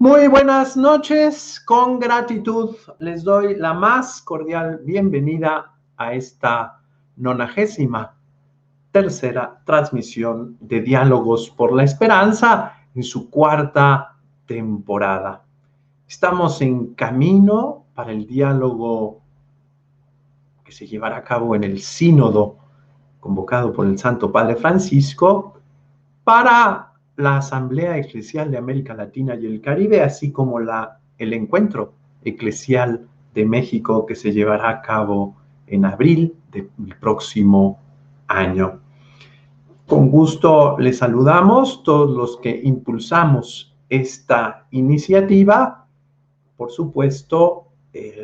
Muy buenas noches, con gratitud les doy la más cordial bienvenida a esta 93ª transmisión de Diálogos por la Esperanza en su 4ª temporada. Estamos en camino para el diálogo que se llevará a cabo en el sínodo convocado por el Santo Padre Francisco para la Asamblea Eclesial de América Latina y el Caribe, así como el Encuentro Eclesial de México que se llevará a cabo en abril del próximo año. Con gusto les saludamos todos los que impulsamos esta iniciativa. Por supuesto,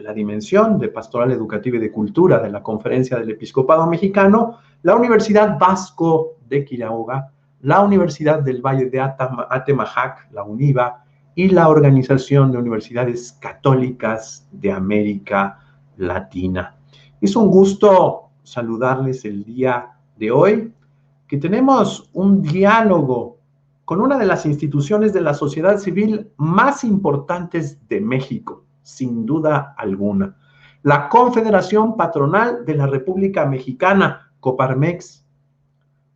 la dimensión de Pastoral Educativa y de Cultura de la Conferencia del Episcopado Mexicano, la Universidad Vasco de Quiroga, la Universidad del Valle de Atemajac, la UNIVA, y la Organización de Universidades Católicas de América Latina. Es un gusto saludarles el día de hoy, que tenemos un diálogo con una de las instituciones de la sociedad civil más importantes de México, sin duda alguna, la Confederación Patronal de la República Mexicana, Coparmex.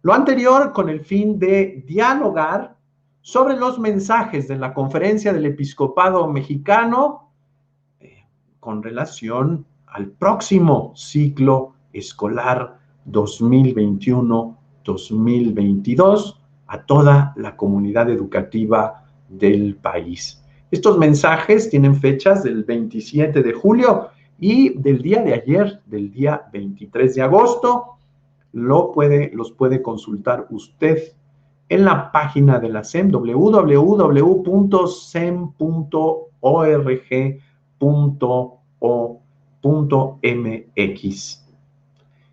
Lo anterior con el fin de dialogar sobre los mensajes de la Conferencia del Episcopado Mexicano con relación al próximo ciclo escolar 2021-2022 a toda la comunidad educativa del país. Estos mensajes tienen fechas del 27 de julio y del día de ayer, del día 23 de agosto. Los puede consultar usted en la página de la SEM, www.sem.org.mx.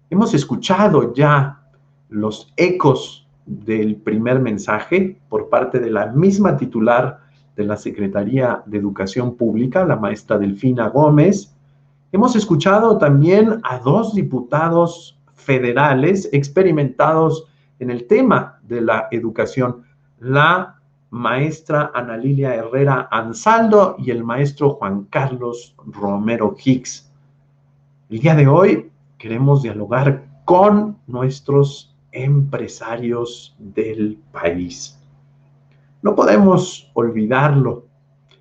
Hemos escuchado ya los ecos del primer mensaje por parte de la misma titular de la Secretaría de Educación Pública, la maestra Delfina Gómez. Hemos escuchado también a 2 diputados federales experimentados en el tema de la educación, la maestra Ana Lilia Herrera Ansaldo y el maestro Juan Carlos Romero Hicks. El día de hoy queremos dialogar con nuestros empresarios del país. No podemos olvidarlo.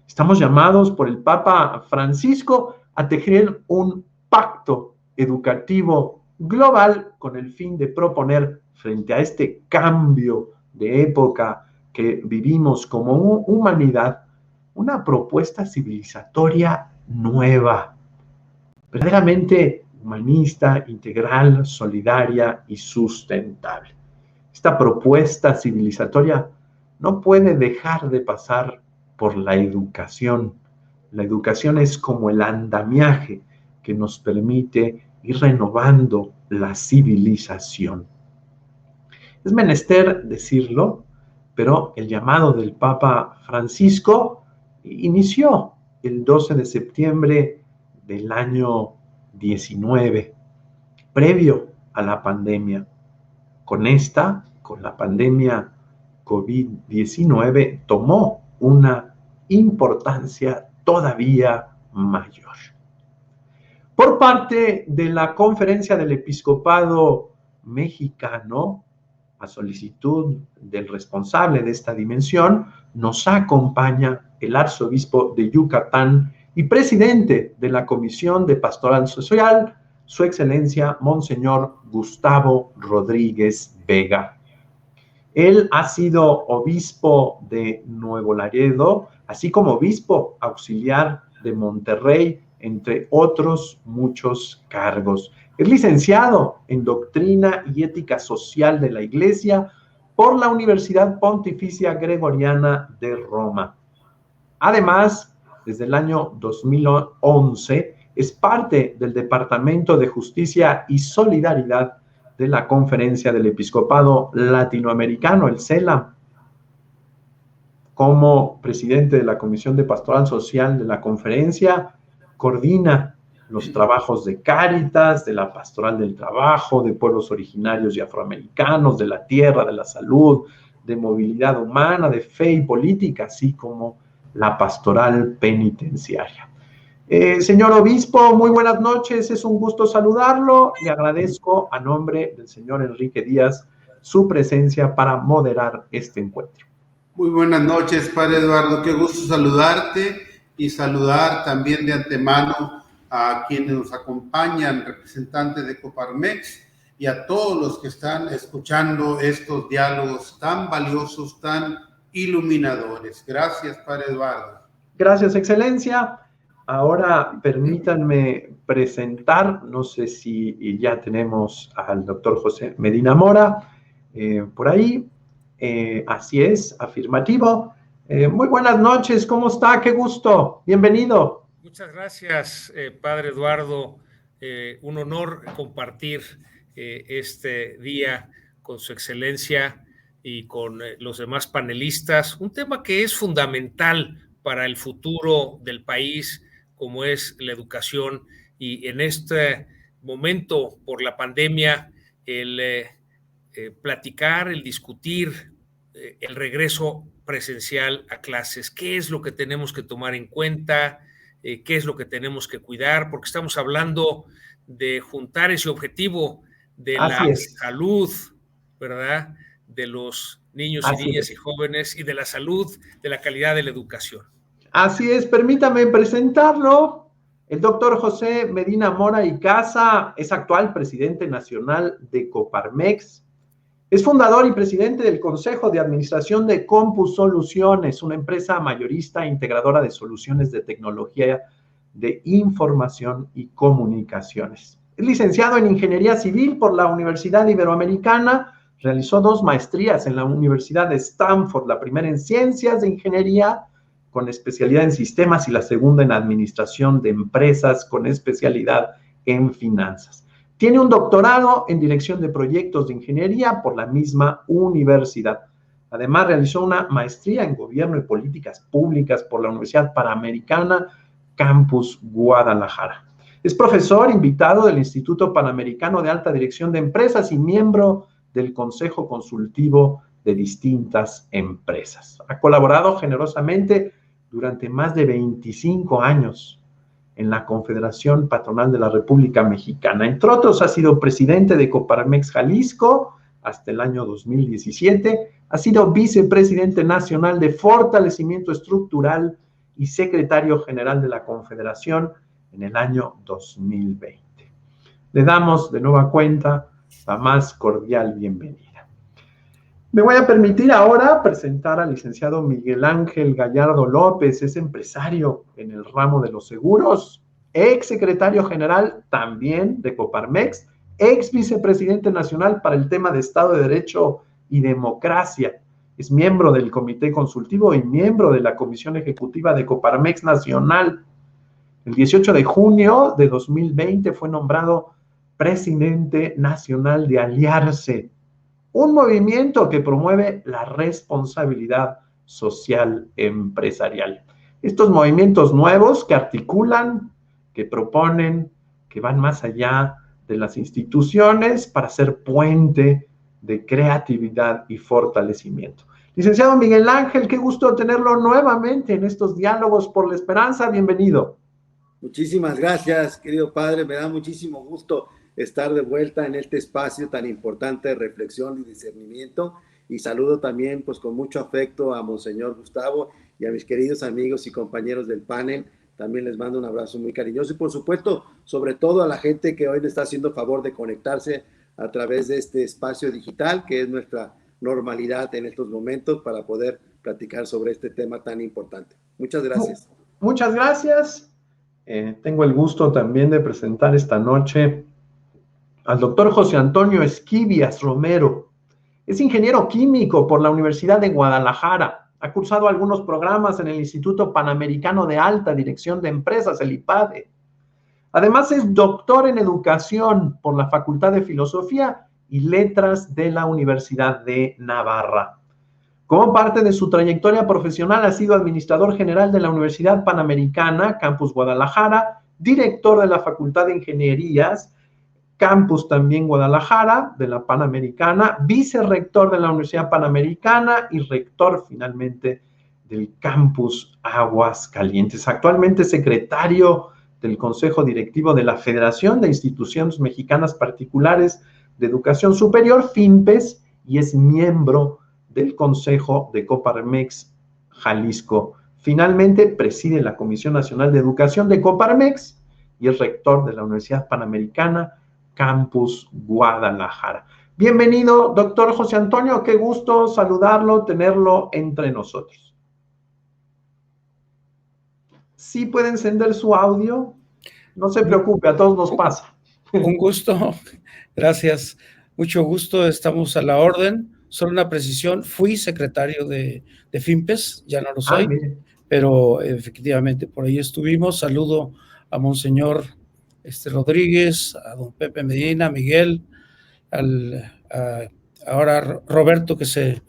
Estamos llamados por el Papa Francisco a tejer un pacto educativo global con el fin de proponer, frente a este cambio de época que vivimos como humanidad, una propuesta civilizatoria nueva, verdaderamente humanista, integral, solidaria y sustentable. Esta propuesta civilizatoria no puede dejar de pasar por la educación. La educación es como el andamiaje que nos permite ir renovando la civilización. Es menester decirlo, pero el llamado del Papa Francisco inició el 12 de septiembre del año 19, previo a la pandemia. Con la pandemia COVID-19, tomó una importancia todavía mayor. Por parte de la Conferencia del Episcopado Mexicano, a solicitud del responsable de esta dimensión, nos acompaña el arzobispo de Yucatán y presidente de la Comisión de Pastoral Social, Su Excelencia Monseñor Gustavo Rodríguez Vega. Él ha sido obispo de Nuevo Laredo, así como obispo auxiliar de Monterrey, entre otros muchos cargos. Es licenciado en Doctrina y Ética Social de la Iglesia por la Universidad Pontificia Gregoriana de Roma. Además, desde el año 2011, es parte del Departamento de Justicia y Solidaridad de la Conferencia del Episcopado Latinoamericano, el CELAM. Como presidente de la Comisión de Pastoral Social de la conferencia, coordina los trabajos de Cáritas, de la Pastoral del Trabajo, de pueblos originarios y afroamericanos, de la tierra, de la salud, de movilidad humana, de fe y política, así como la pastoral penitenciaria. Señor obispo, muy buenas noches, es un gusto saludarlo. Le agradezco a nombre del señor Enrique Díaz su presencia para moderar este encuentro. Muy buenas noches, Padre Eduardo, qué gusto saludarte y saludar también de antemano a quienes nos acompañan, representantes de Coparmex, y a todos los que están escuchando estos diálogos tan valiosos, tan iluminadores. Gracias, Padre Eduardo. Gracias, Excelencia. Ahora permítanme presentar, no sé si ya tenemos al doctor José Medina Mora por ahí. Así es, afirmativo. Muy buenas noches, ¿cómo está? Qué gusto, bienvenido. Muchas gracias, Padre Eduardo. Un honor compartir este día con su excelencia y con los demás panelistas. Un tema que es fundamental para el futuro del país, como es la educación. Y en este momento, por la pandemia, el platicar, el discutir el regreso presencial a clases, qué es lo que tenemos que tomar en cuenta, qué es lo que tenemos que cuidar, porque estamos hablando de juntar ese objetivo de la salud, ¿verdad? De los niños y niñas y jóvenes, y de la salud, de la calidad de la educación. Así es, permítame presentarlo. El doctor José Medina Mora y Casa es actual presidente nacional de Coparmex. Es fundador y presidente del Consejo de Administración de Compus Soluciones, una empresa mayorista integradora de soluciones de tecnología de información y comunicaciones. Es licenciado en Ingeniería Civil por la Universidad Iberoamericana. Realizó 2 maestrías en la Universidad de Stanford, la primera en Ciencias de Ingeniería con especialidad en Sistemas y la segunda en Administración de Empresas con especialidad en Finanzas. Tiene un doctorado en Dirección de Proyectos de Ingeniería por la misma universidad. Además, realizó una maestría en Gobierno y Políticas Públicas por la Universidad Panamericana, Campus Guadalajara. Es profesor invitado del Instituto Panamericano de Alta Dirección de Empresas y miembro del Consejo Consultivo de distintas empresas. Ha colaborado generosamente durante más de 25 años en la Confederación Patronal de la República Mexicana. Entre otros, ha sido presidente de Coparmex Jalisco hasta el año 2017, ha sido vicepresidente nacional de Fortalecimiento Estructural y secretario general de la Confederación en el año 2020. Le damos de nueva cuenta la más cordial bienvenida. Me voy a permitir ahora presentar al licenciado Miguel Ángel Gallardo López, es empresario en el ramo de los seguros, ex secretario general también de Coparmex, ex vicepresidente nacional para el tema de Estado de Derecho y Democracia. Es miembro del Comité Consultivo y miembro de la Comisión Ejecutiva de Coparmex Nacional. El 18 de junio de 2020 fue nombrado presidente nacional de Aliarse, un movimiento que promueve la responsabilidad social empresarial. Estos movimientos nuevos que articulan, que proponen, que van más allá de las instituciones para ser puente de creatividad y fortalecimiento. Licenciado Miguel Ángel, qué gusto tenerlo nuevamente en estos diálogos por la esperanza. Bienvenido. Muchísimas gracias, querido padre. Me da muchísimo gusto estar de vuelta en este espacio tan importante de reflexión y discernimiento, y saludo también pues con mucho afecto a Monseñor Gustavo y a mis queridos amigos y compañeros del panel. También les mando un abrazo muy cariñoso y por supuesto sobre todo a la gente que hoy le está haciendo favor de conectarse a través de este espacio digital que es nuestra normalidad en estos momentos para poder platicar sobre este tema tan importante. Muchas gracias. Muchas gracias. Tengo el gusto también de presentar esta noche al doctor José Antonio Esquivias Romero. Es ingeniero químico por la Universidad de Guadalajara. Ha cursado algunos programas en el Instituto Panamericano de Alta Dirección de Empresas, el IPADE. Además, es doctor en educación por la Facultad de Filosofía y Letras de la Universidad de Navarra. Como parte de su trayectoria profesional, ha sido administrador general de la Universidad Panamericana, Campus Guadalajara, director de la Facultad de Ingenierías, Campus también Guadalajara, de la Panamericana, vicerrector de la Universidad Panamericana y rector finalmente del Campus Aguascalientes. Actualmente secretario del Consejo Directivo de la Federación de Instituciones Mexicanas Particulares de Educación Superior, FIMPES, y es miembro del Consejo de Coparmex Jalisco. Finalmente, preside la Comisión Nacional de Educación de Coparmex y es rector de la Universidad Panamericana, Campus Guadalajara. Bienvenido, doctor José Antonio, qué gusto saludarlo, tenerlo entre nosotros. ¿Sí puede encender su audio? No se preocupe, a todos nos pasa. Un gusto, gracias, mucho gusto, estamos a la orden. Solo una precisión, fui secretario de FIMPES, ya no lo soy, pero efectivamente por ahí estuvimos. Saludo a Monseñor Rodríguez, a don Pepe Medina, Miguel, ahora Roberto, que se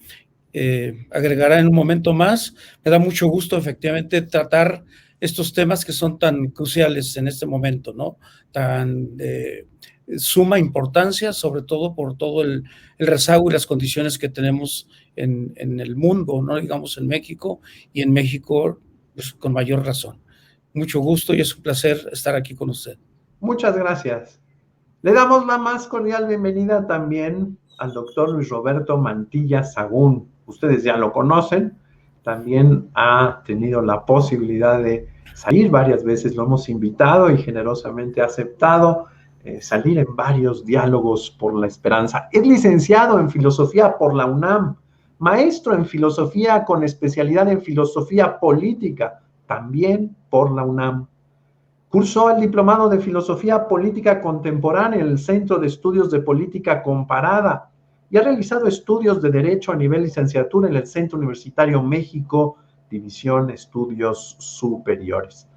agregará en un momento más. Me da mucho gusto efectivamente tratar estos temas que son tan cruciales en este momento, ¿no? Tan suma importancia, sobre todo por todo el rezago y las condiciones que tenemos en el mundo, no digamos en México, y en México pues, con mayor razón. Mucho gusto y es un placer estar aquí con usted. Muchas gracias. Le damos la más cordial bienvenida también al doctor Luis Roberto Mantilla Sagún. Ustedes ya lo conocen, también ha tenido la posibilidad de salir varias veces, lo hemos invitado y generosamente ha aceptado salir en varios diálogos por la esperanza. Es licenciado en filosofía por la UNAM, maestro en filosofía con especialidad en filosofía política, también por la UNAM. Cursó el diplomado de filosofía política contemporánea en el Centro de Estudios de Política Comparada y ha realizado estudios de Derecho a nivel licenciatura en el Centro Universitario México, División Estudios Superiores.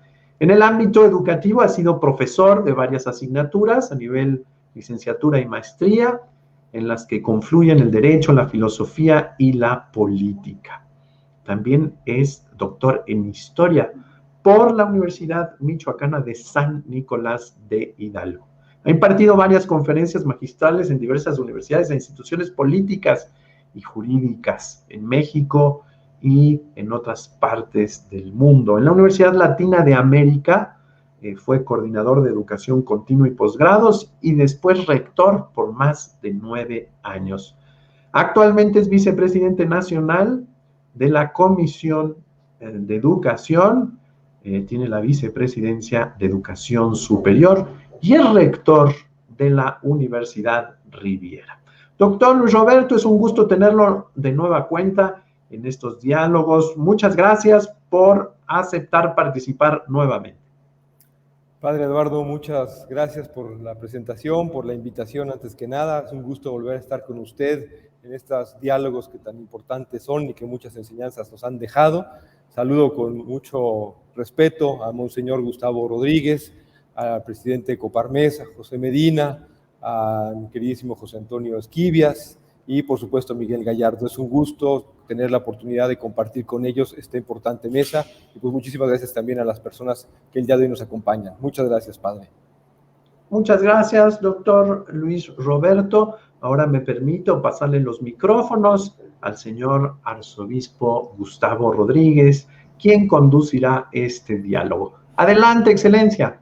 En el ámbito educativo ha sido profesor de varias asignaturas a nivel licenciatura y maestría, en las que confluyen el derecho, la filosofía y la política. También es doctor en historia por la Universidad Michoacana de San Nicolás de Hidalgo. Ha impartido varias conferencias magistrales en diversas universidades e instituciones políticas y jurídicas en México y en otras partes del mundo. En la Universidad Latina de América fue coordinador de educación continua y posgrados y después rector por más de 9 años. Actualmente es vicepresidente nacional de la Comisión de Educación, tiene la vicepresidencia de Educación Superior y es rector de la Universidad Riviera. Doctor Luis Roberto, es un gusto tenerlo de nueva cuenta en estos diálogos. Muchas gracias por aceptar participar nuevamente. Padre Eduardo, muchas gracias por la presentación, por la invitación antes que nada. Es un gusto volver a estar con usted en estos diálogos que tan importantes son y que muchas enseñanzas nos han dejado. Saludo con mucho respeto a Monseñor Gustavo Rodríguez, al presidente de Coparmex, a José Medina, a mi queridísimo José Antonio Esquivias y por supuesto a Miguel Gallardo. Es un gusto tener la oportunidad de compartir con ellos esta importante mesa y pues muchísimas gracias también a las personas que el día de hoy nos acompañan. Muchas gracias, Padre. Muchas gracias, doctor Luis Roberto. Ahora me permito pasarle los micrófonos al señor arzobispo Gustavo Rodríguez, quien conducirá este diálogo. Adelante, excelencia.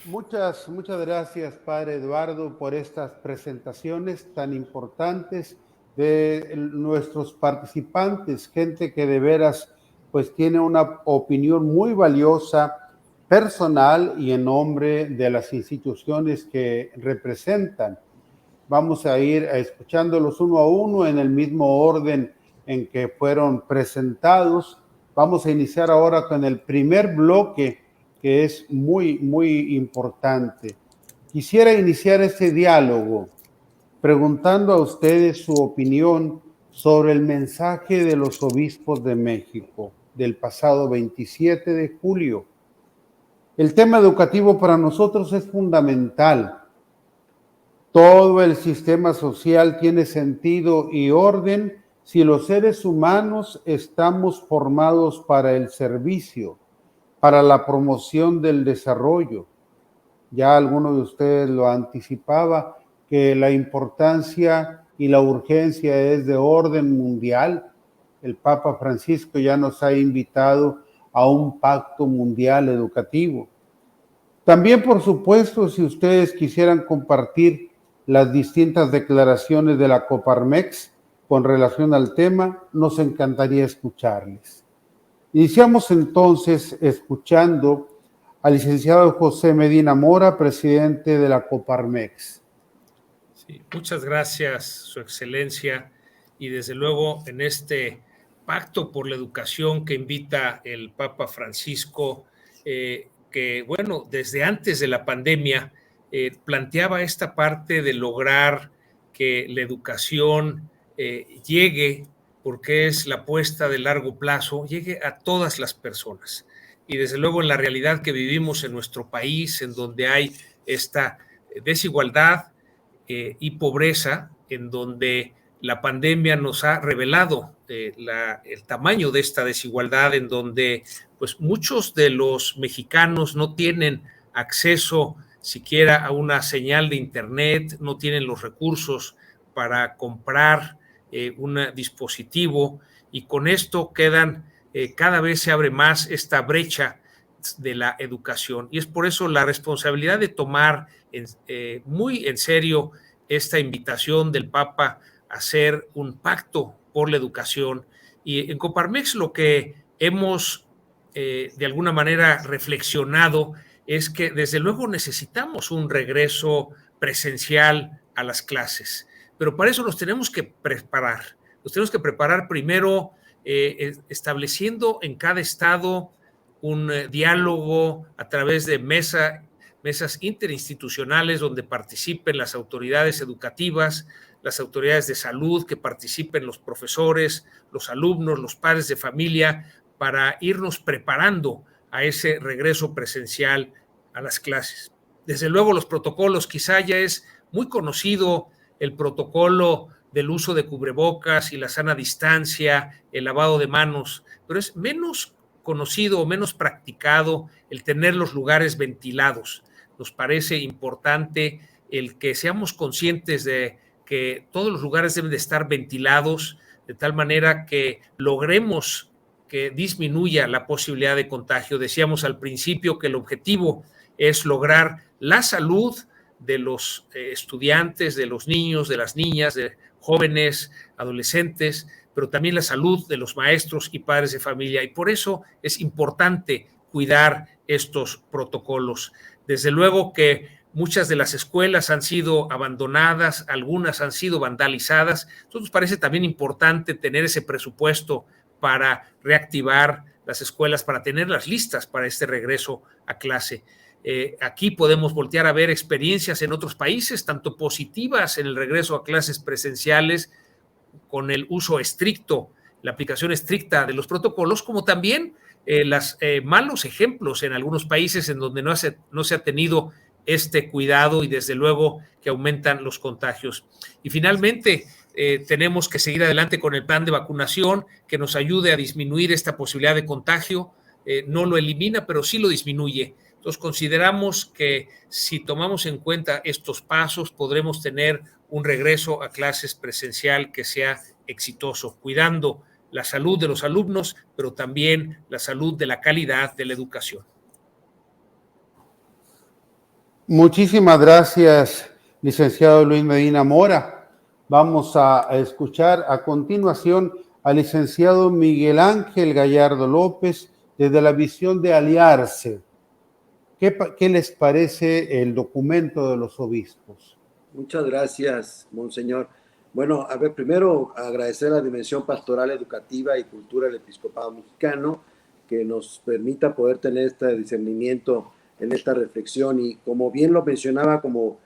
Muchas gracias, Padre Eduardo, por estas presentaciones tan importantes de nuestros participantes, gente que de veras pues tiene una opinión muy valiosa, personal y en nombre de las instituciones que representan. Vamos a ir escuchándolos uno a uno en el mismo orden en que fueron presentados. Vamos a iniciar ahora con el primer bloque que es muy, muy importante. Quisiera iniciar este diálogo preguntando a ustedes su opinión sobre el mensaje de los obispos de México del pasado 27 de julio. El tema educativo para nosotros es fundamental. Todo el sistema social tiene sentido y orden si los seres humanos estamos formados para el servicio, para la promoción del desarrollo. Ya alguno de ustedes lo anticipaba, que la importancia y la urgencia es de orden mundial. El Papa Francisco ya nos ha invitado a un pacto mundial educativo. También, por supuesto, si ustedes quisieran compartir las distintas declaraciones de la Coparmex con relación al tema, nos encantaría escucharles. Iniciamos entonces escuchando al licenciado José Medina Mora, presidente de la Coparmex. Sí, muchas gracias, Su Excelencia, y desde luego en este pacto por la educación que invita el Papa Francisco, que bueno, desde antes de la pandemia planteaba esta parte de lograr que la educación llegue, porque es la apuesta de largo plazo, llegue a todas las personas. Y desde luego en la realidad que vivimos en nuestro país, en donde hay esta desigualdad y pobreza, en donde la pandemia nos ha revelado el tamaño de esta desigualdad, en donde pues muchos de los mexicanos no tienen acceso siquiera a una señal de internet, no tienen los recursos para comprar un dispositivo, y con esto cada vez se abre más esta brecha de la educación, y es por eso la responsabilidad de tomar muy en serio esta invitación del Papa a hacer un pacto por la educación. Y en Coparmex lo que hemos de alguna manera reflexionado es que desde luego necesitamos un regreso presencial a las clases, pero para eso nos tenemos que preparar. Nos tenemos que preparar primero estableciendo en cada estado un diálogo a través de mesas interinstitucionales donde participen las autoridades educativas, las autoridades de salud, que participen los profesores, los alumnos, los padres de familia, para irnos preparando a ese regreso presencial a las clases. Desde luego los protocolos, quizá ya es muy conocido el protocolo del uso de cubrebocas y la sana distancia, el lavado de manos, pero es menos conocido o menos practicado el tener los lugares ventilados. Nos parece importante el que seamos conscientes de que todos los lugares deben de estar ventilados de tal manera que logremos que disminuya la posibilidad de contagio. Decíamos al principio que el objetivo es lograr la salud de los estudiantes, de los niños, de las niñas, de jóvenes, adolescentes, pero también la salud de los maestros y padres de familia. Y por eso es importante cuidar estos protocolos. Desde luego que muchas de las escuelas han sido abandonadas, algunas han sido vandalizadas. Entonces nos parece también importante tener ese presupuesto para reactivar las escuelas, para tenerlas listas para este regreso a clase. Aquí podemos voltear a ver experiencias en otros países, tanto positivas en el regreso a clases presenciales, con el uso estricto, la aplicación estricta de los protocolos, como también los malos ejemplos en algunos países en donde no se ha tenido este cuidado y desde luego que aumentan los contagios. Y finalmente tenemos que seguir adelante con el plan de vacunación que nos ayude a disminuir esta posibilidad de contagio. No lo elimina, pero sí lo disminuye. Entonces consideramos que si tomamos en cuenta estos pasos podremos tener un regreso a clases presencial que sea exitoso, cuidando la salud de los alumnos, pero también la salud de la calidad de la educación. Muchísimas gracias, licenciado Luis Medina Mora. Vamos a escuchar a continuación al licenciado Miguel Ángel Gallardo López desde la visión de aliarse. ¿Qué les parece el documento de los obispos? Muchas gracias, monseñor. Bueno, a ver, primero agradecer la dimensión pastoral, educativa y cultura del episcopado mexicano, que nos permita poder tener este discernimiento en esta reflexión. Y como bien lo mencionaba como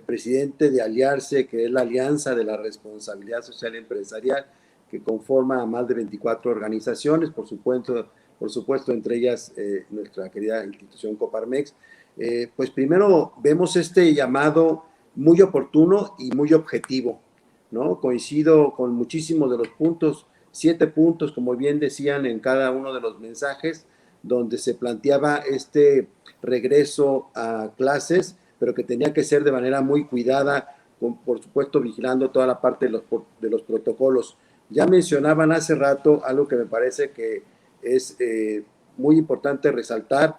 presidente de Aliarse, que es la Alianza de la Responsabilidad Social Empresarial, que conforma a más de 24 organizaciones, por supuesto entre ellas nuestra querida institución Coparmex, pues primero vemos este llamado muy oportuno y muy objetivo, ¿no? Coincido con muchísimos de los puntos, 7 puntos, como bien decían en cada uno de los mensajes, donde se planteaba este regreso a clases, pero que tenía que ser de manera muy cuidada, por supuesto vigilando toda la parte de los protocolos. Ya mencionaban hace rato algo que me parece que es muy importante resaltar.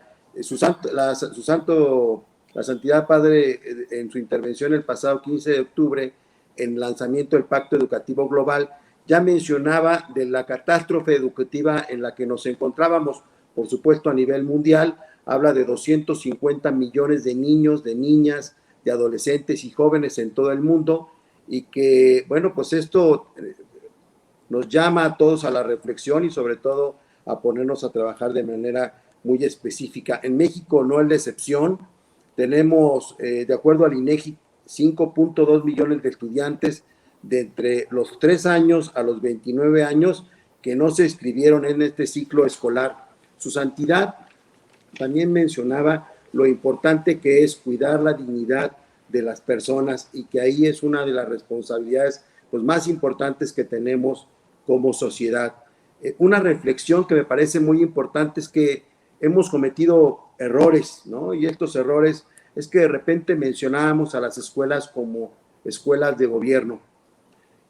La Santidad Padre, en su intervención el pasado 15 de octubre, en el lanzamiento del Pacto Educativo Global, ya mencionaba de la catástrofe educativa en la que nos encontrábamos, por supuesto a nivel mundial. Habla de 250 millones de niños, de niñas, de adolescentes y jóvenes en todo el mundo, y que, bueno, pues esto nos llama a todos a la reflexión y sobre todo a ponernos a trabajar de manera muy específica. En México no es la excepción. Tenemos, de acuerdo al INEGI, 5.2 millones de estudiantes de entre los 3 años a los 29 años que no se inscribieron en este ciclo escolar. Su Santidad también mencionaba lo importante que es cuidar la dignidad de las personas y que ahí es una de las responsabilidades pues, más importantes que tenemos como sociedad. Una reflexión que me parece muy importante es que hemos cometido errores, ¿no? Y estos errores es que de repente mencionábamos a las escuelas como escuelas de gobierno.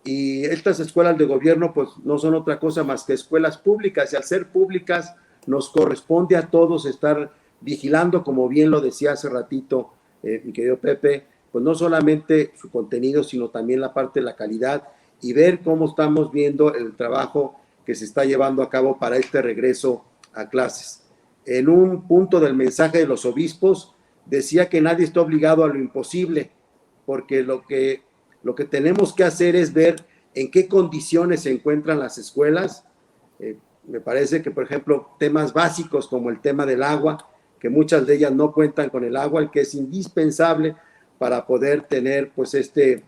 Y estas escuelas de gobierno pues no son otra cosa más que escuelas públicas, y al ser públicas nos corresponde a todos estar vigilando, como bien lo decía hace ratito mi querido Pepe, pues no solamente su contenido, sino también la parte de la calidad, y ver cómo estamos viendo el trabajo que se está llevando a cabo para este regreso a clases. En un punto del mensaje de los obispos decía que nadie está obligado a lo imposible, porque lo que tenemos que hacer es ver en qué condiciones se encuentran las escuelas. Me parece que, por ejemplo, temas básicos como el tema del agua, que muchas de ellas no cuentan con el agua, el que es indispensable para poder tener pues este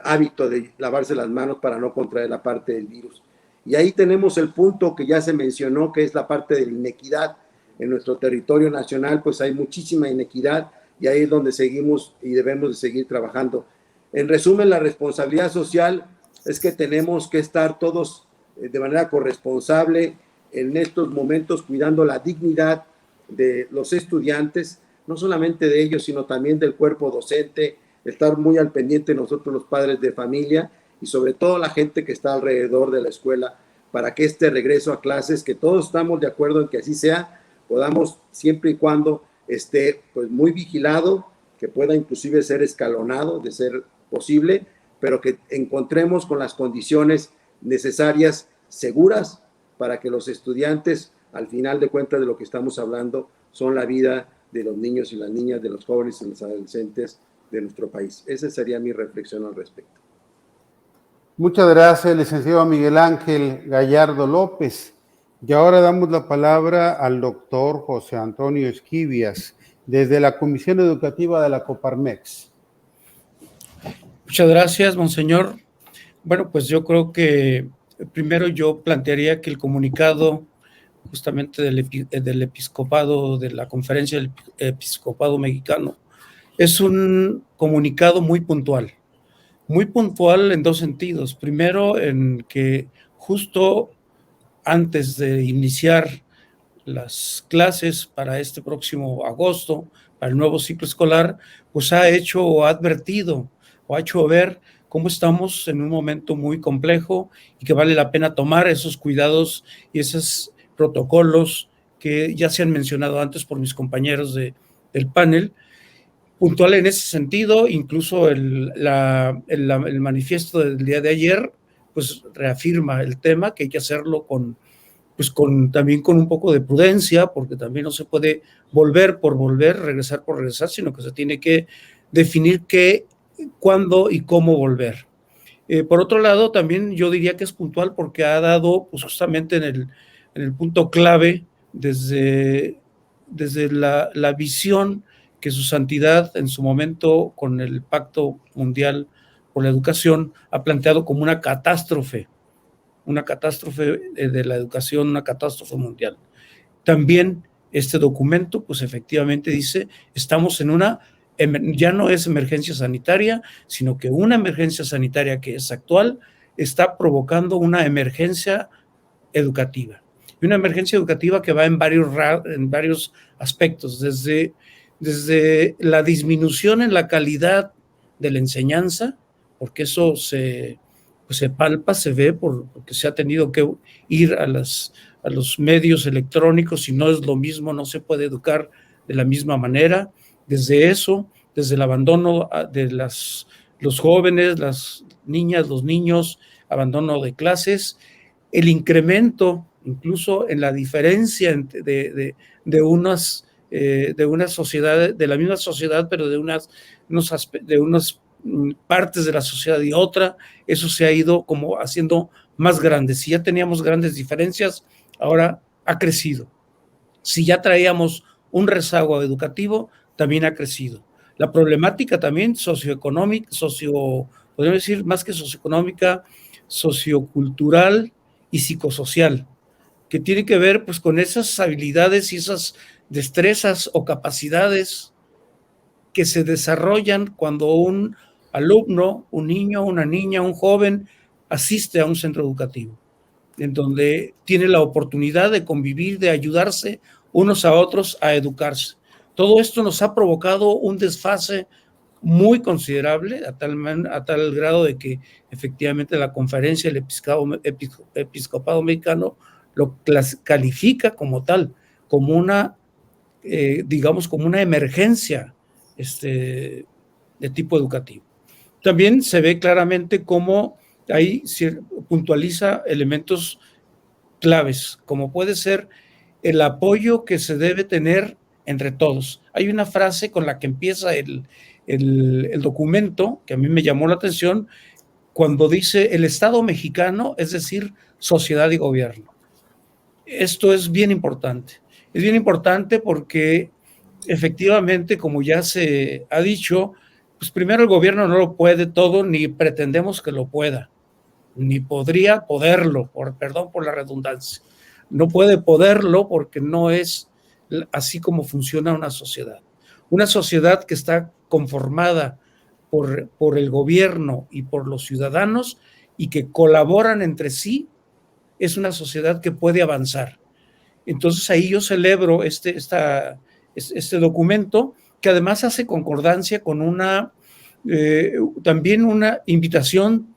hábito de lavarse las manos para no contraer la parte del virus. Y ahí tenemos el punto que ya se mencionó, que es la parte de la inequidad. En nuestro territorio nacional pues hay muchísima inequidad, y ahí es donde seguimos y debemos de seguir trabajando. En resumen, la responsabilidad social es que tenemos que estar todos de manera corresponsable en estos momentos cuidando la dignidad de los estudiantes, no solamente de ellos, sino también del cuerpo docente, estar muy al pendiente nosotros los padres de familia y sobre todo la gente que está alrededor de la escuela, para que este regreso a clases, que todos estamos de acuerdo en que así sea, podamos siempre y cuando esté pues muy vigilado, que pueda inclusive ser escalonado de ser posible, pero que encontremos con las condiciones necesarias, seguras, para que los estudiantes, al final de cuentas de lo que estamos hablando, son la vida de los niños y las niñas, de los jóvenes y los adolescentes de nuestro país. Esa sería mi reflexión al respecto. Muchas gracias, licenciado Miguel Ángel Gallardo López. Y ahora damos la palabra al doctor José Antonio Esquivias, desde la Comisión Educativa de la Coparmex. Muchas gracias, monseñor. Bueno, pues yo creo que primero yo plantearía que el comunicado justamente del episcopado, de la Conferencia del Episcopado Mexicano, es un comunicado muy puntual en dos sentidos. Primero, en que justo antes de iniciar las clases para este próximo agosto, para el nuevo ciclo escolar, pues ha hecho o ha advertido o ha hecho ver cómo estamos en un momento muy complejo y que vale la pena tomar esos cuidados y esos protocolos que ya se han mencionado antes por mis compañeros del panel. Puntual en ese sentido, incluso el manifiesto del día de ayer, pues reafirma el tema, que hay que hacerlo también con un poco de prudencia, porque también no se puede volver por volver, regresar por regresar, sino que se tiene que definir qué, cuándo y cómo volver. Por otro lado, también yo diría que es puntual porque ha dado, pues justamente en en el punto clave desde la visión que su santidad en su momento con el Pacto Mundial por la Educación ha planteado como una catástrofe de la educación, una catástrofe mundial. También este documento, pues efectivamente dice, estamos en ya no es emergencia sanitaria, sino que una emergencia sanitaria que es actual está provocando una emergencia educativa. Y una emergencia educativa que va en varios aspectos, desde la disminución en la calidad de la enseñanza, porque eso se palpa, se ve, porque se ha tenido que ir a los medios electrónicos y no es lo mismo, no se puede educar de la misma manera. Desde eso, desde el abandono de los jóvenes, las niñas, los niños, abandono de clases, el incremento incluso en la diferencia de unas sociedades, de la misma sociedad, pero de unas partes de la sociedad y otra, eso se ha ido como haciendo más grande. Si ya teníamos grandes diferencias, ahora ha crecido. Si ya traíamos un rezago educativo, también ha crecido. La problemática también socioeconómica, podríamos decir más que socioeconómica, sociocultural y psicosocial, que tiene que ver pues con esas habilidades y esas destrezas o capacidades que se desarrollan cuando un alumno, un niño, una niña, un joven asiste a un centro educativo, en donde tiene la oportunidad de convivir, de ayudarse unos a otros a educarse. Todo esto nos ha provocado un desfase muy considerable, a tal grado de que efectivamente la conferencia del Episcopado Mexicano lo califica como tal, como una, digamos, como una emergencia de tipo educativo. También se ve claramente cómo ahí se puntualiza elementos claves, como puede ser el apoyo que se debe tener entre todos. Hay una frase con la que empieza el documento que a mí me llamó la atención cuando dice el Estado mexicano, es decir, sociedad y gobierno. Esto es bien importante. Es bien importante porque efectivamente, como ya se ha dicho, pues primero el gobierno no lo puede todo, ni pretendemos que lo pueda, ni podría poderlo, perdón por la redundancia. No puede poderlo porque no es así como funciona una sociedad. Una sociedad que está conformada por el gobierno y por los ciudadanos y que colaboran entre sí, es una sociedad que puede avanzar. Entonces ahí yo celebro este documento, que además hace concordancia con también una invitación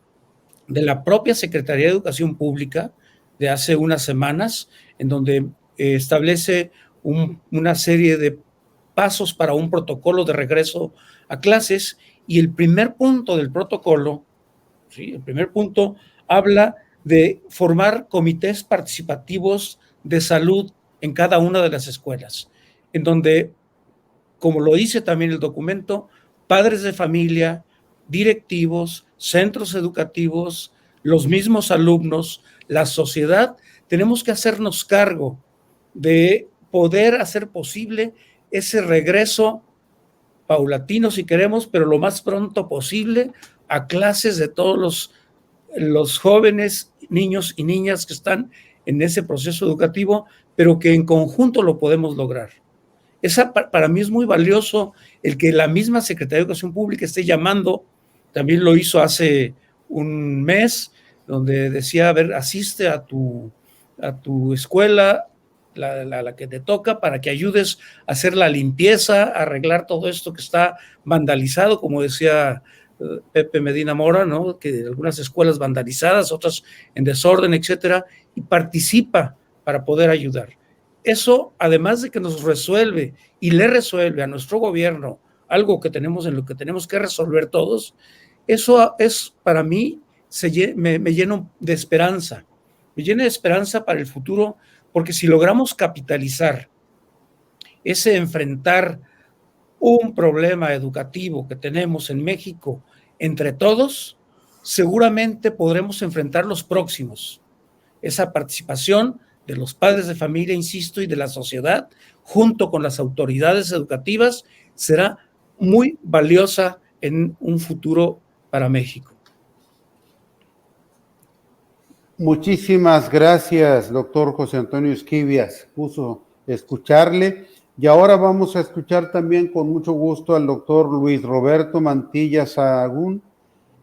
de la propia Secretaría de Educación Pública de hace unas semanas, en donde establece una serie de pasos para un protocolo de regreso a clases, y el primer punto del protocolo, ¿sí? El primer punto habla de formar comités participativos de salud en cada una de las escuelas, en donde, como lo dice también el documento, padres de familia, directivos, centros educativos, los mismos alumnos, la sociedad, tenemos que hacernos cargo de poder hacer posible ese regreso paulatino, si queremos, pero lo más pronto posible, a clases de todos los jóvenes, niños y niñas que están en ese proceso educativo, pero que en conjunto lo podemos lograr. Para mí es muy valioso el que la misma Secretaría de Educación Pública esté llamando, también lo hizo hace un mes, donde decía, a ver, asiste a tu escuela, la que te toca, para que ayudes a hacer la limpieza, a arreglar todo esto que está vandalizado, como decía Pepe Medina Mora, ¿no? Que algunas escuelas vandalizadas, otras en desorden, etcétera, y participa para poder ayudar. Eso, además de que nos resuelve y le resuelve a nuestro gobierno algo en lo que tenemos que resolver todos, eso es, para mí, me llena de esperanza. Me llena de esperanza para el futuro, porque si logramos capitalizar enfrentar un problema educativo que tenemos en México entre todos, seguramente podremos enfrentar los próximos. Esa participación de los padres de familia, insisto, y de la sociedad, junto con las autoridades educativas, será muy valiosa en un futuro para México. Muchísimas gracias, doctor José Antonio Esquivias. Gusto escucharle. Y ahora vamos a escuchar también con mucho gusto al doctor Luis Roberto Mantilla Sahagún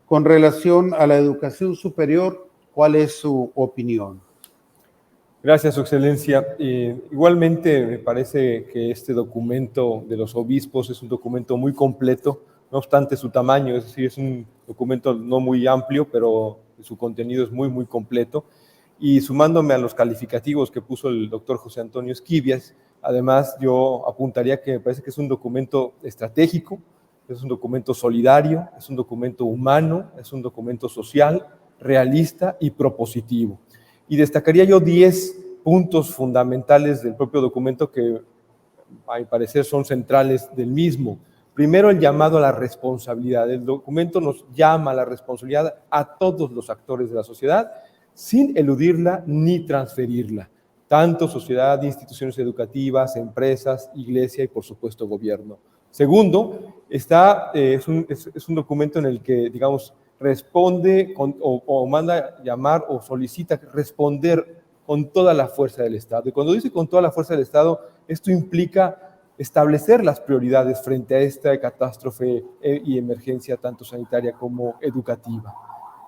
con relación a la educación superior. ¿Cuál es su opinión? Gracias, Su Excelencia. Igualmente me parece que este documento de los obispos es un documento muy completo, no obstante su tamaño, es decir, es un documento no muy amplio, pero su contenido es muy, muy completo. Y sumándome a los calificativos que puso el doctor José Antonio Esquivias, además yo apuntaría que me parece que es un documento estratégico, es un documento solidario, es un documento humano, es un documento social, realista y propositivo. Y destacaría yo 10 puntos fundamentales del propio documento que, a mi parecer, son centrales del mismo. Primero, el llamado a la responsabilidad. El documento nos llama a la responsabilidad a todos los actores de la sociedad, sin eludirla ni transferirla, tanto sociedad, instituciones educativas, empresas, iglesia y, por supuesto, gobierno. Segundo, es un documento en el que, digamos, responde o manda llamar o solicita responder con toda la fuerza del Estado. Y cuando dice con toda la fuerza del Estado, esto implica establecer las prioridades frente a esta catástrofe y emergencia tanto sanitaria como educativa.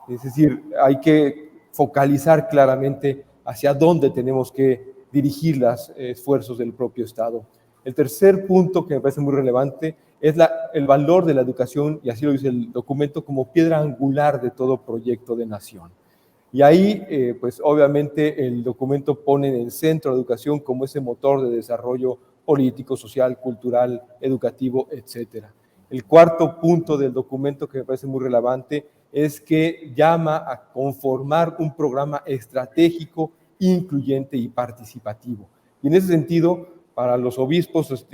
Es decir, hay que focalizar claramente hacia dónde tenemos que dirigir los esfuerzos del propio Estado. El tercer punto que me parece muy relevante es el valor de la educación, y así lo dice el documento, como piedra angular de todo proyecto de nación. Y ahí, pues obviamente el documento pone en el centro la educación como ese motor de desarrollo político, social, cultural, educativo, etc. El cuarto punto del documento que me parece muy relevante es que llama a conformar un programa estratégico, incluyente y participativo. Y en ese sentido, para los obispos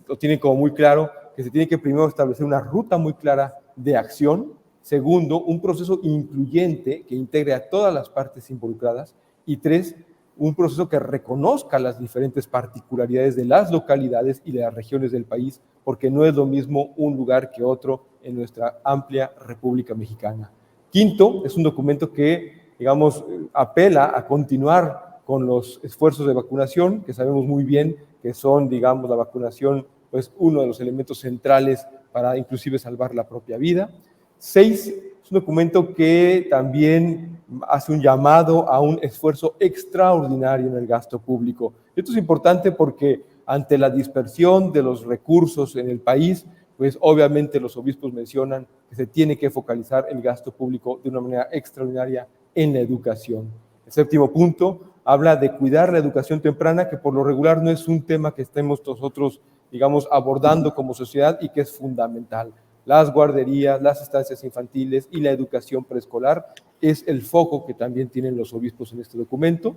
lo tienen como muy claro, que se tiene que primero establecer una ruta muy clara de acción. Segundo, un proceso incluyente que integre a todas las partes involucradas. Y tres, un proceso que reconozca las diferentes particularidades de las localidades y de las regiones del país, porque no es lo mismo un lugar que otro en nuestra amplia República Mexicana. Quinto, es un documento que, digamos, apela a continuar con los esfuerzos de vacunación, que sabemos muy bien que son, digamos, la vacunación, pues uno de los elementos centrales para inclusive salvar la propia vida. 6, es un documento que también hace un llamado a un esfuerzo extraordinario en el gasto público. Esto es importante porque ante la dispersión de los recursos en el país, pues obviamente los obispos mencionan que se tiene que focalizar el gasto público de una manera extraordinaria en la educación. El séptimo punto habla de cuidar la educación temprana, que por lo regular no es un tema que estemos nosotros, digamos, abordando como sociedad y que es fundamental. Las guarderías, las estancias infantiles y la educación preescolar es el foco que también tienen los obispos en este documento.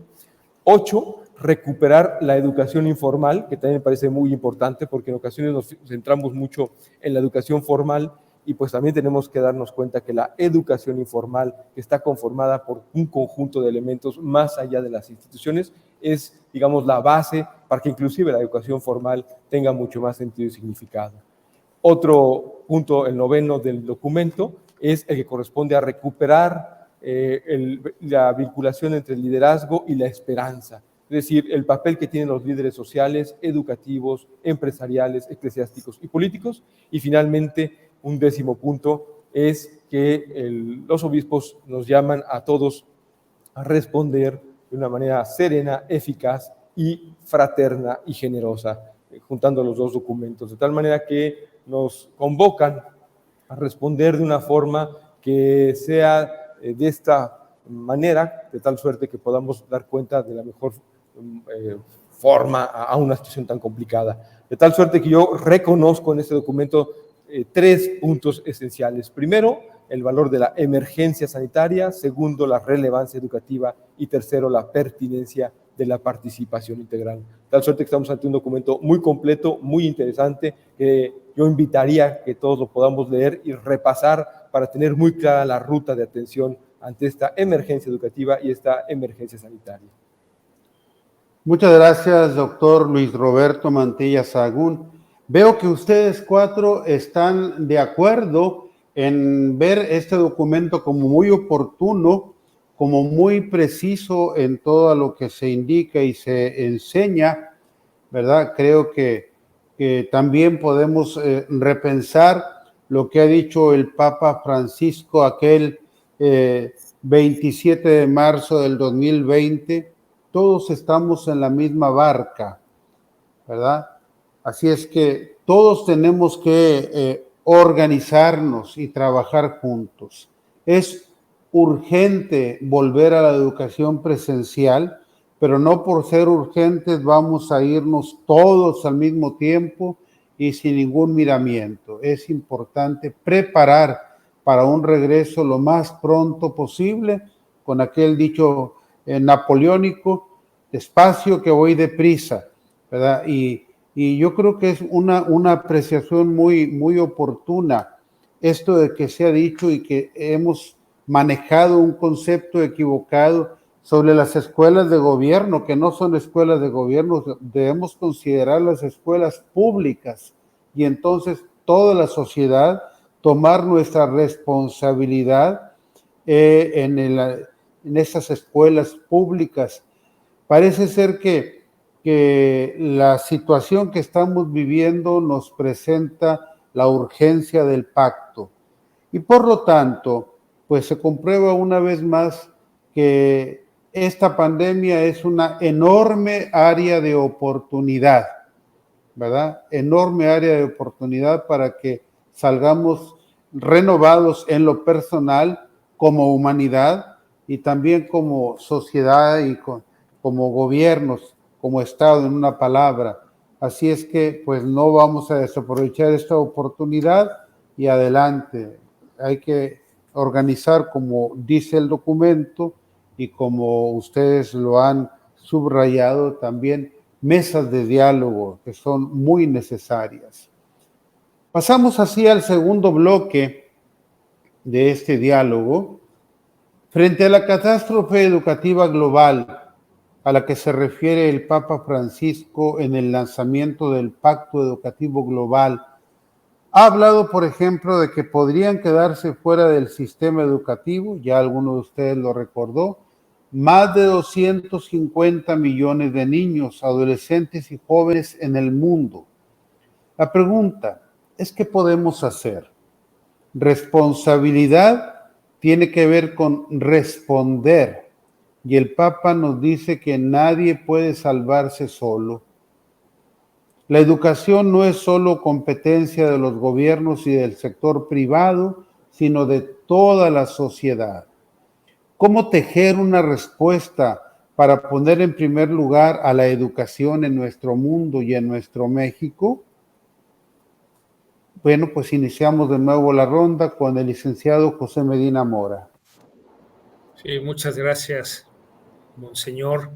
8, recuperar la educación informal, que también me parece muy importante porque en ocasiones nos centramos mucho en la educación formal y pues también tenemos que darnos cuenta que la educación informal, que está conformada por un conjunto de elementos más allá de las instituciones, es, digamos, la base para que inclusive la educación formal tenga mucho más sentido y significado. Otro punto, el noveno del documento, es el que corresponde a recuperar la vinculación entre el liderazgo y la esperanza. Es decir, el papel que tienen los líderes sociales, educativos, empresariales, eclesiásticos y políticos. Y finalmente, un décimo punto es que los obispos nos llaman a todos a responder de una manera serena, eficaz y fraterna y generosa, juntando los dos documentos, de tal manera que nos convocan a responder de una forma que sea de esta manera, de tal suerte que podamos dar cuenta de la mejor forma a una situación tan complicada. De tal suerte que yo reconozco en este documento 3 puntos esenciales. Primero, el valor de la emergencia sanitaria. Segundo, la relevancia educativa. Y tercero, la pertinencia de la participación integral. De tal suerte que estamos ante un documento muy completo, muy interesante, que yo invitaría que todos lo podamos leer y repasar para tener muy clara la ruta de atención ante esta emergencia educativa y esta emergencia sanitaria. Muchas gracias, doctor Luis Roberto Mantilla Sahagún. Veo que ustedes cuatro están de acuerdo en ver este documento como muy oportuno, como muy preciso en todo lo que se indica y se enseña, ¿verdad? Creo que también podemos repensar lo que ha dicho el Papa Francisco aquel 27 de marzo del 2020. Todos estamos en la misma barca, ¿verdad? Así es que todos tenemos que organizarnos y trabajar juntos. Es urgente volver a la educación presencial, pero no por ser urgentes vamos a irnos todos al mismo tiempo y sin ningún miramiento. Es importante preparar para un regreso lo más pronto posible, con aquel dicho napoleónico, despacio que voy deprisa, ¿verdad? Y yo creo que es una apreciación muy oportuna esto de que se ha dicho y que hemos manejado un concepto equivocado sobre las escuelas de gobierno, que no son escuelas de gobierno, debemos considerar las escuelas públicas y entonces toda la sociedad tomar nuestra responsabilidad en esas escuelas públicas. Parece ser que la situación que estamos viviendo nos presenta la urgencia del pacto y por lo tanto, pues se comprueba una vez más que esta pandemia es una enorme área de oportunidad, ¿verdad? Enorme área de oportunidad para que salgamos renovados en lo personal como humanidad y también como sociedad y como gobiernos, como Estado, en una palabra. Así es que pues no vamos a desaprovechar esta oportunidad y adelante. Hay que organizar, como dice el documento y como ustedes lo han subrayado también, mesas de diálogo que son muy necesarias. Pasamos así al segundo bloque de este diálogo. Frente a la catástrofe educativa global a la que se refiere el Papa Francisco en el lanzamiento del Pacto Educativo Global, ha hablado, por ejemplo, de que podrían quedarse fuera del sistema educativo, ya alguno de ustedes lo recordó, más de 250 millones de niños, adolescentes y jóvenes en el mundo. La pregunta es, ¿qué podemos hacer? Responsabilidad tiene que ver con responder, y el Papa nos dice que nadie puede salvarse solo. La educación no es solo competencia de los gobiernos y del sector privado, sino de toda la sociedad. ¿Cómo tejer una respuesta para poner en primer lugar a la educación en nuestro mundo y en nuestro México? Bueno, pues iniciamos de nuevo la ronda con el licenciado José Medina Mora. Sí, muchas gracias, monseñor.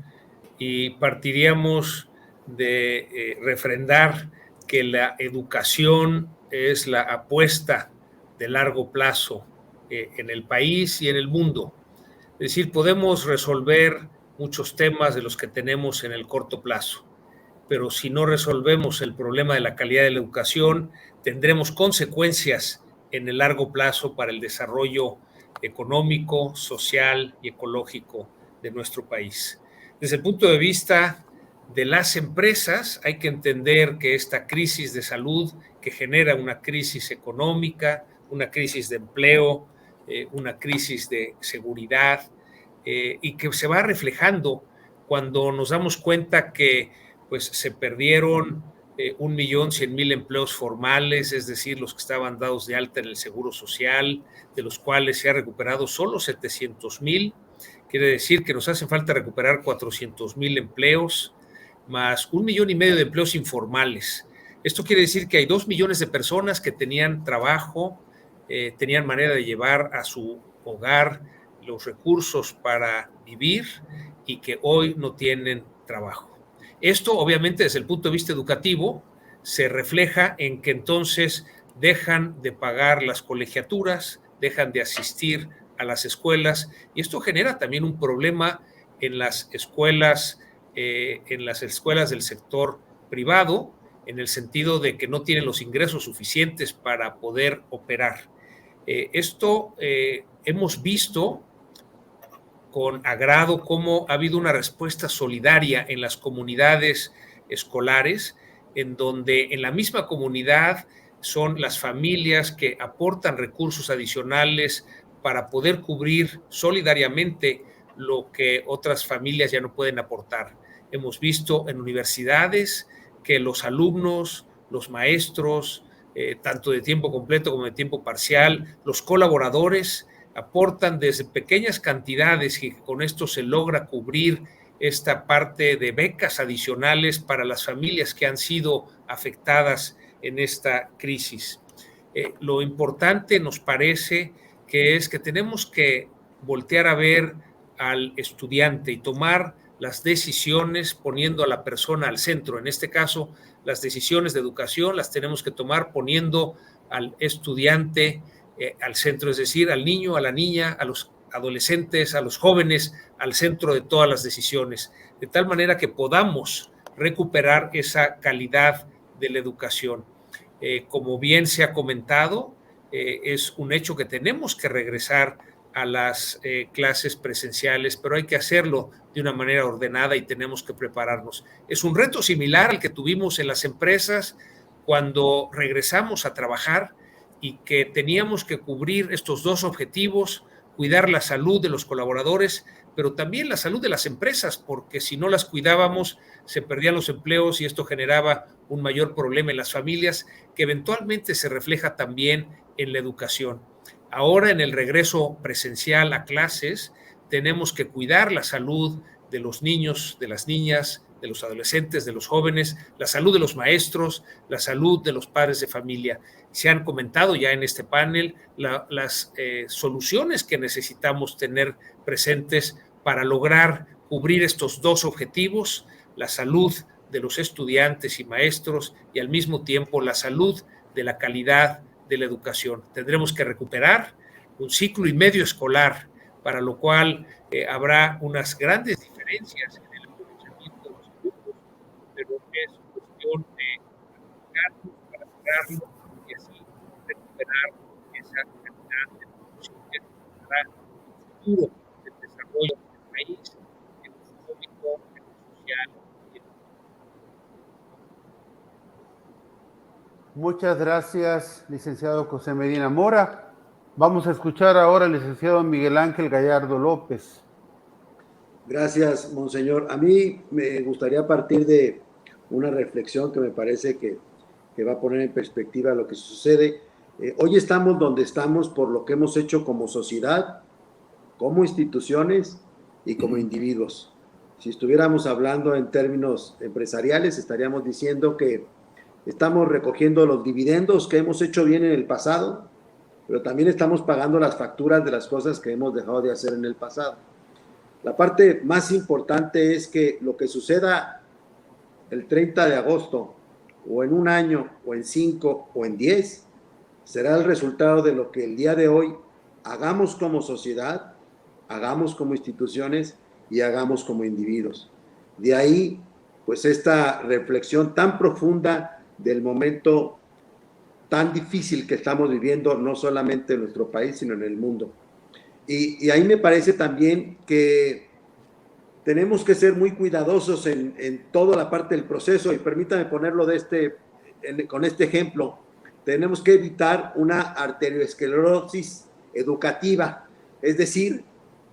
Y partiríamos de refrendar que la educación es la apuesta de largo plazo en el país y en el mundo. Es decir, podemos resolver muchos temas de los que tenemos en el corto plazo, pero si no resolvemos el problema de la calidad de la educación, tendremos consecuencias en el largo plazo para el desarrollo económico, social y ecológico de nuestro país. Desde el punto de vista de las empresas, hay que entender que esta crisis de salud que genera una crisis económica, una crisis de empleo, una crisis de seguridad, y que se va reflejando cuando nos damos cuenta que pues se perdieron 1.100.000 empleos formales, es decir, los que estaban dados de alta en el Seguro Social, de los cuales se ha recuperado solo 700.000. Quiere decir que nos hace falta recuperar 400.000 empleos, más 1,5 millones de empleos informales. Esto quiere decir que hay 2 millones de personas que tenían trabajo, tenían manera de llevar a su hogar los recursos para vivir y que hoy no tienen trabajo. Esto, obviamente, desde el punto de vista educativo, se refleja en que entonces dejan de pagar las colegiaturas, dejan de asistir a las escuelas, y esto genera también un problema en las escuelas en las escuelas del sector privado, en el sentido de que no tienen los ingresos suficientes para poder operar. Esto hemos visto con agrado cómo ha habido una respuesta solidaria en las comunidades escolares, en donde en la misma comunidad son las familias que aportan recursos adicionales para poder cubrir solidariamente lo que otras familias ya no pueden aportar. Hemos visto en universidades que los alumnos, los maestros, tanto de tiempo completo como de tiempo parcial, los colaboradores, aportan desde pequeñas cantidades y con esto se logra cubrir esta parte de becas adicionales para las familias que han sido afectadas en esta crisis. Lo importante nos parece que es que tenemos que voltear a ver al estudiante y tomar las decisiones poniendo a la persona al centro. En este caso, las decisiones de educación las tenemos que tomar poniendo al estudiante al centro, es decir, al niño, a la niña, a los adolescentes, a los jóvenes, al centro de todas las decisiones, de tal manera que podamos recuperar esa calidad de la educación. Como bien se ha comentado, es un hecho que tenemos que regresar a las clases presenciales, pero hay que hacerlo de una manera ordenada y tenemos que prepararnos. Es un reto similar al que tuvimos en las empresas cuando regresamos a trabajar y que teníamos que cubrir estos dos objetivos, cuidar la salud de los colaboradores, pero también la salud de las empresas, porque si no las cuidábamos, se perdían los empleos y esto generaba un mayor problema en las familias, que eventualmente se refleja también en la educación. Ahora, en el regreso presencial a clases, tenemos que cuidar la salud de los niños, de las niñas, de los adolescentes, de los jóvenes, la salud de los maestros, la salud de los padres de familia. Se han comentado ya en este panel las soluciones que necesitamos tener presentes para lograr cubrir estos dos objetivos, la salud de los estudiantes y maestros y al mismo tiempo la salud de la calidad de la educación. Tendremos que recuperar un ciclo y medio escolar, para lo cual habrá unas grandes diferencias en el aprovechamiento de los grupos, pero es cuestión de practicarlo para lograrlo y así recuperar esa calidad de educación que para el futuro del desarrollo del país, en lo económico, en lo social y en lo... Muchas gracias, licenciado José Medina Mora. Vamos a escuchar ahora al licenciado Miguel Ángel Gallardo López. Gracias, monseñor. A mí me gustaría partir de una reflexión que me parece que va a poner en perspectiva lo que sucede. Hoy estamos donde estamos por lo que hemos hecho como sociedad, como instituciones y como individuos. Si estuviéramos hablando en términos empresariales, estaríamos diciendo que estamos recogiendo los dividendos que hemos hecho bien en el pasado, pero también estamos pagando las facturas de las cosas que hemos dejado de hacer en el pasado. La parte más importante es que lo que suceda el 30 de agosto, o en un año, o en 5, o en 10, será el resultado de lo que el día de hoy hagamos como sociedad, hagamos como instituciones y hagamos como individuos. De ahí, pues, esta reflexión tan profunda del momento tan difícil que estamos viviendo, no solamente en nuestro país, sino en el mundo. Y ahí me parece también que tenemos que ser muy cuidadosos en toda la parte del proceso, y permítame ponerlo con este ejemplo. Tenemos que evitar una arteriosclerosis educativa, es decir,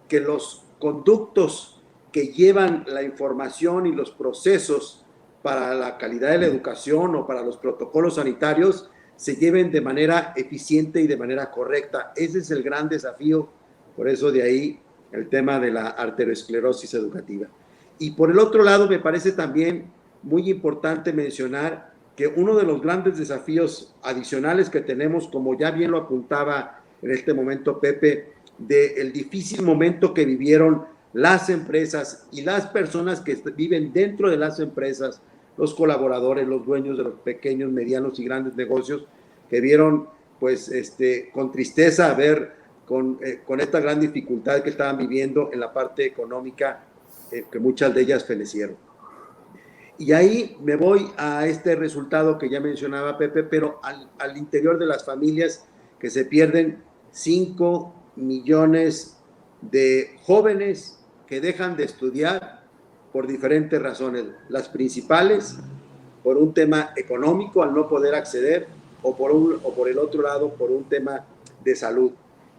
que los conductos que llevan la información y los procesos para la calidad de la educación o para los protocolos sanitarios se lleven de manera eficiente y de manera correcta. Ese es el gran desafío, por eso de ahí el tema de la arteriosclerosis educativa. Y por el otro lado, me parece también muy importante mencionar que uno de los grandes desafíos adicionales que tenemos, como ya bien lo apuntaba en este momento Pepe, del difícil momento que vivieron las empresas y las personas que viven dentro de las empresas, los colaboradores, los dueños de los pequeños, medianos y grandes negocios, que vieron pues con tristeza ver con esta gran dificultad que estaban viviendo en la parte económica, que muchas de ellas fenecieron. Y ahí me voy a este resultado que ya mencionaba Pepe, pero al interior de las familias que se pierden 5 millones de jóvenes que dejan de estudiar por diferentes razones. Las principales, por un tema económico, al no poder acceder, o por el otro lado, por un tema de salud.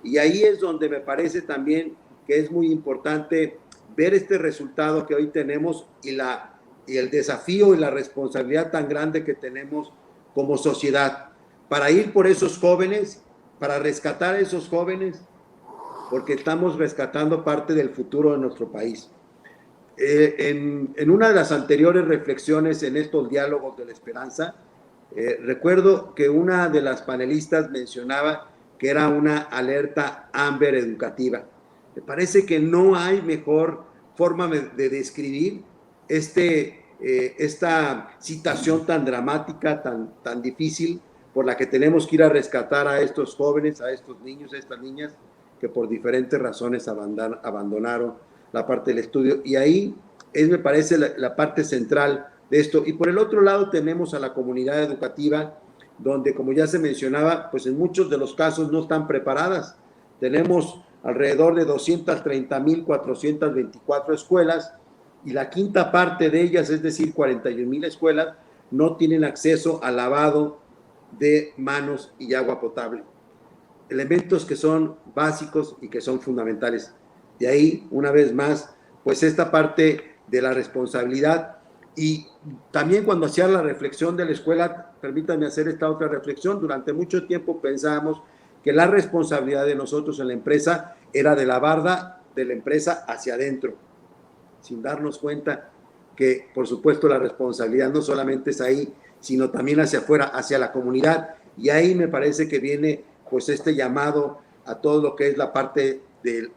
Y ahí es donde me parece también que es muy importante ver este resultado que hoy tenemos y el desafío y la responsabilidad tan grande que tenemos como sociedad para ir por esos jóvenes, para rescatar a esos jóvenes, porque estamos rescatando parte del futuro de nuestro país. En una de las anteriores reflexiones en estos diálogos de la esperanza, recuerdo que una de las panelistas mencionaba que era una alerta Amber educativa. Me parece que no hay mejor forma de describir esta situación tan dramática, tan difícil, por la que tenemos que ir a rescatar a estos jóvenes, a estos niños, a estas niñas, que por diferentes razones abandonaron la parte del estudio. Y ahí me parece, la parte central de esto. Y por el otro lado tenemos a la comunidad educativa, donde, como ya se mencionaba, pues en muchos de los casos no están preparadas. Tenemos alrededor de 230,424 escuelas, y la quinta parte de ellas, es decir, 41,000 escuelas, no tienen acceso al lavado de manos y agua potable. Elementos que son básicos y que son fundamentales. De ahí, una vez más, pues esta parte de la responsabilidad. Y también cuando hacía la reflexión de la escuela, permítanme hacer esta otra reflexión. Durante mucho tiempo pensábamos que la responsabilidad de nosotros en la empresa era de la barda de la empresa hacia adentro, sin darnos cuenta que, por supuesto, la responsabilidad no solamente es ahí, sino también hacia afuera, hacia la comunidad. Y ahí me parece que viene pues este llamado a todo lo que es la parte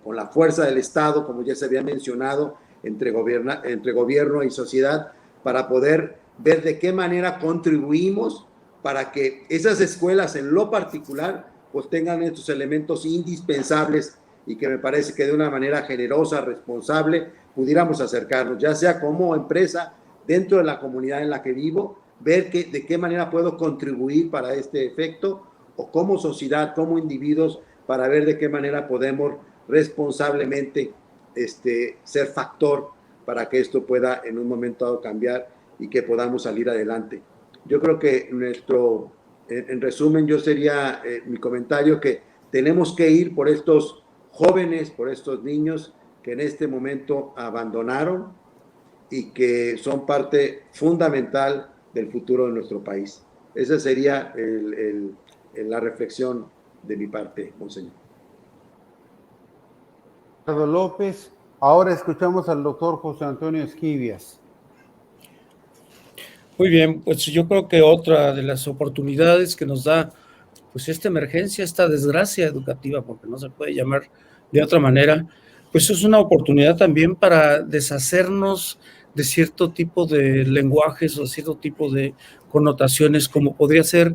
con la fuerza del Estado, como ya se había mencionado, entre gobierno y sociedad, para poder ver de qué manera contribuimos para que esas escuelas en lo particular pues tengan estos elementos indispensables, y que me parece que de una manera generosa, responsable, pudiéramos acercarnos, ya sea como empresa dentro de la comunidad en la que vivo, ver de qué manera puedo contribuir para este efecto, o como sociedad, como individuos, para ver de qué manera podemos responsablemente ser factor para que esto pueda en un momento dado cambiar y que podamos salir adelante. Yo creo que en resumen, yo sería mi comentario que tenemos que ir por estos jóvenes, por estos niños que en este momento abandonaron y que son parte fundamental del futuro de nuestro país. Esa sería la reflexión de mi parte, monseñor. Ricardo López. Ahora escuchamos al doctor José Antonio Esquivias. Muy bien, pues yo creo que otra de las oportunidades que nos da pues esta emergencia, esta desgracia educativa, porque no se puede llamar de otra manera, pues es una oportunidad también para deshacernos de cierto tipo de lenguajes o cierto tipo de connotaciones, como podría ser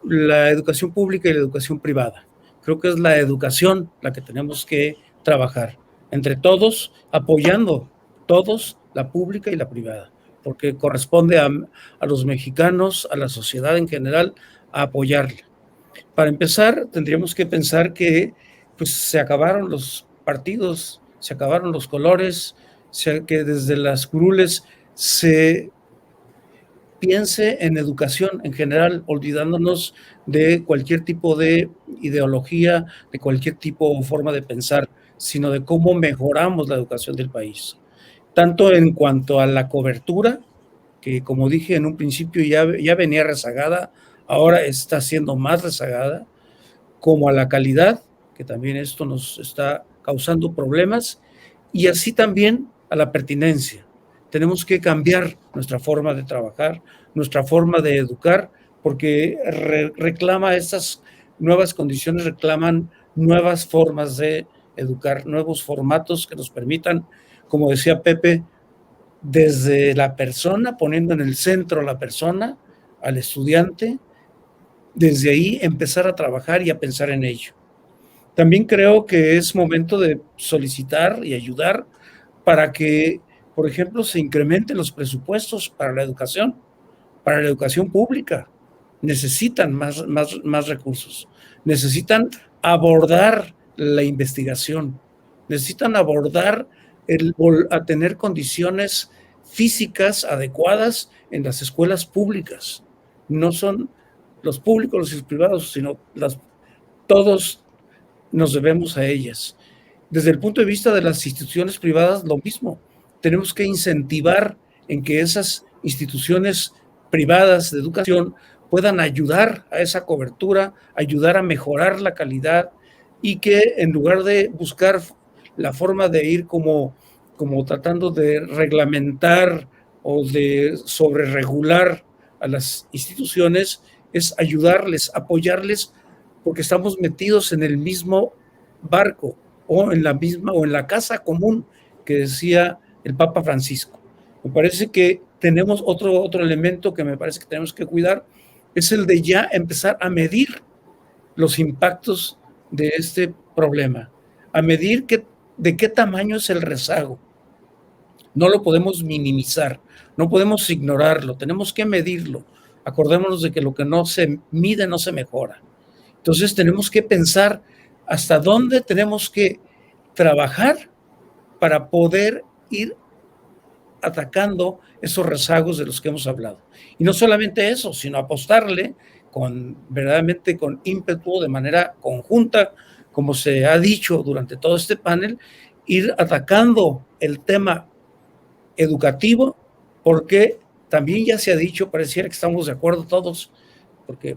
la educación pública y la educación privada. Creo que es la educación la que tenemos que trabajar entre todos, apoyando todos la pública y la privada, porque corresponde a los mexicanos, a la sociedad en general, a apoyarla. Para empezar, tendríamos que pensar que pues, se acabaron los partidos, se acabaron los colores, que desde las curules se piense en educación en general, olvidándonos de cualquier tipo de ideología, de cualquier tipo o forma de pensar, sino de cómo mejoramos la educación del país. Tanto en cuanto a la cobertura, que como dije en un principio ya venía rezagada, ahora está siendo más rezagada, como a la calidad, que también esto nos está causando problemas, y así también a la pertinencia. Tenemos que cambiar nuestra forma de trabajar, nuestra forma de educar, porque reclama estas nuevas condiciones, reclaman nuevas formas de educar, nuevos formatos que nos permitan, como decía Pepe, desde la persona, poniendo en el centro a la persona, al estudiante, desde ahí empezar a trabajar y a pensar en ello. También creo que es momento de solicitar y ayudar para que por ejemplo, se incrementen los presupuestos para la educación pública. Necesitan más recursos, necesitan abordar la investigación, necesitan abordar a tener condiciones físicas adecuadas en las escuelas públicas. No son los públicos, los privados, sino todos nos debemos a ellas. Desde el punto de vista de las instituciones privadas, lo mismo. Tenemos que incentivar en que esas instituciones privadas de educación puedan ayudar a esa cobertura, ayudar a mejorar la calidad, y que en lugar de buscar la forma de ir como tratando de reglamentar o de sobreregular a las instituciones, es ayudarles, apoyarles, porque estamos metidos en el mismo barco o en la casa común que decía el Papa Francisco. Me parece que tenemos otro elemento que me parece que tenemos que cuidar, es el de ya empezar a medir los impactos de este problema, a medir de qué tamaño es el rezago. No lo podemos minimizar, no podemos ignorarlo, tenemos que medirlo. Acordémonos de que lo que no se mide no se mejora. Entonces tenemos que pensar hasta dónde tenemos que trabajar para poder ir atacando esos rezagos de los que hemos hablado. Y no solamente eso, sino apostarle verdaderamente con ímpetu, de manera conjunta, como se ha dicho durante todo este panel, ir atacando el tema educativo, porque también ya se ha dicho, pareciera que estamos de acuerdo todos, porque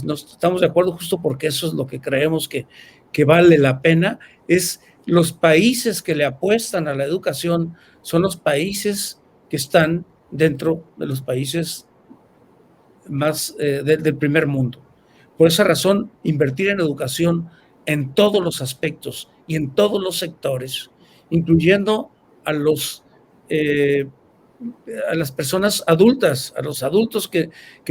nos estamos de acuerdo justo porque eso es lo que creemos que vale la pena, es los países que le apuestan a la educación son los países que están dentro de los países más del primer mundo. Por esa razón, invertir en educación en todos los aspectos y en todos los sectores, incluyendo a las personas adultas, a los adultos que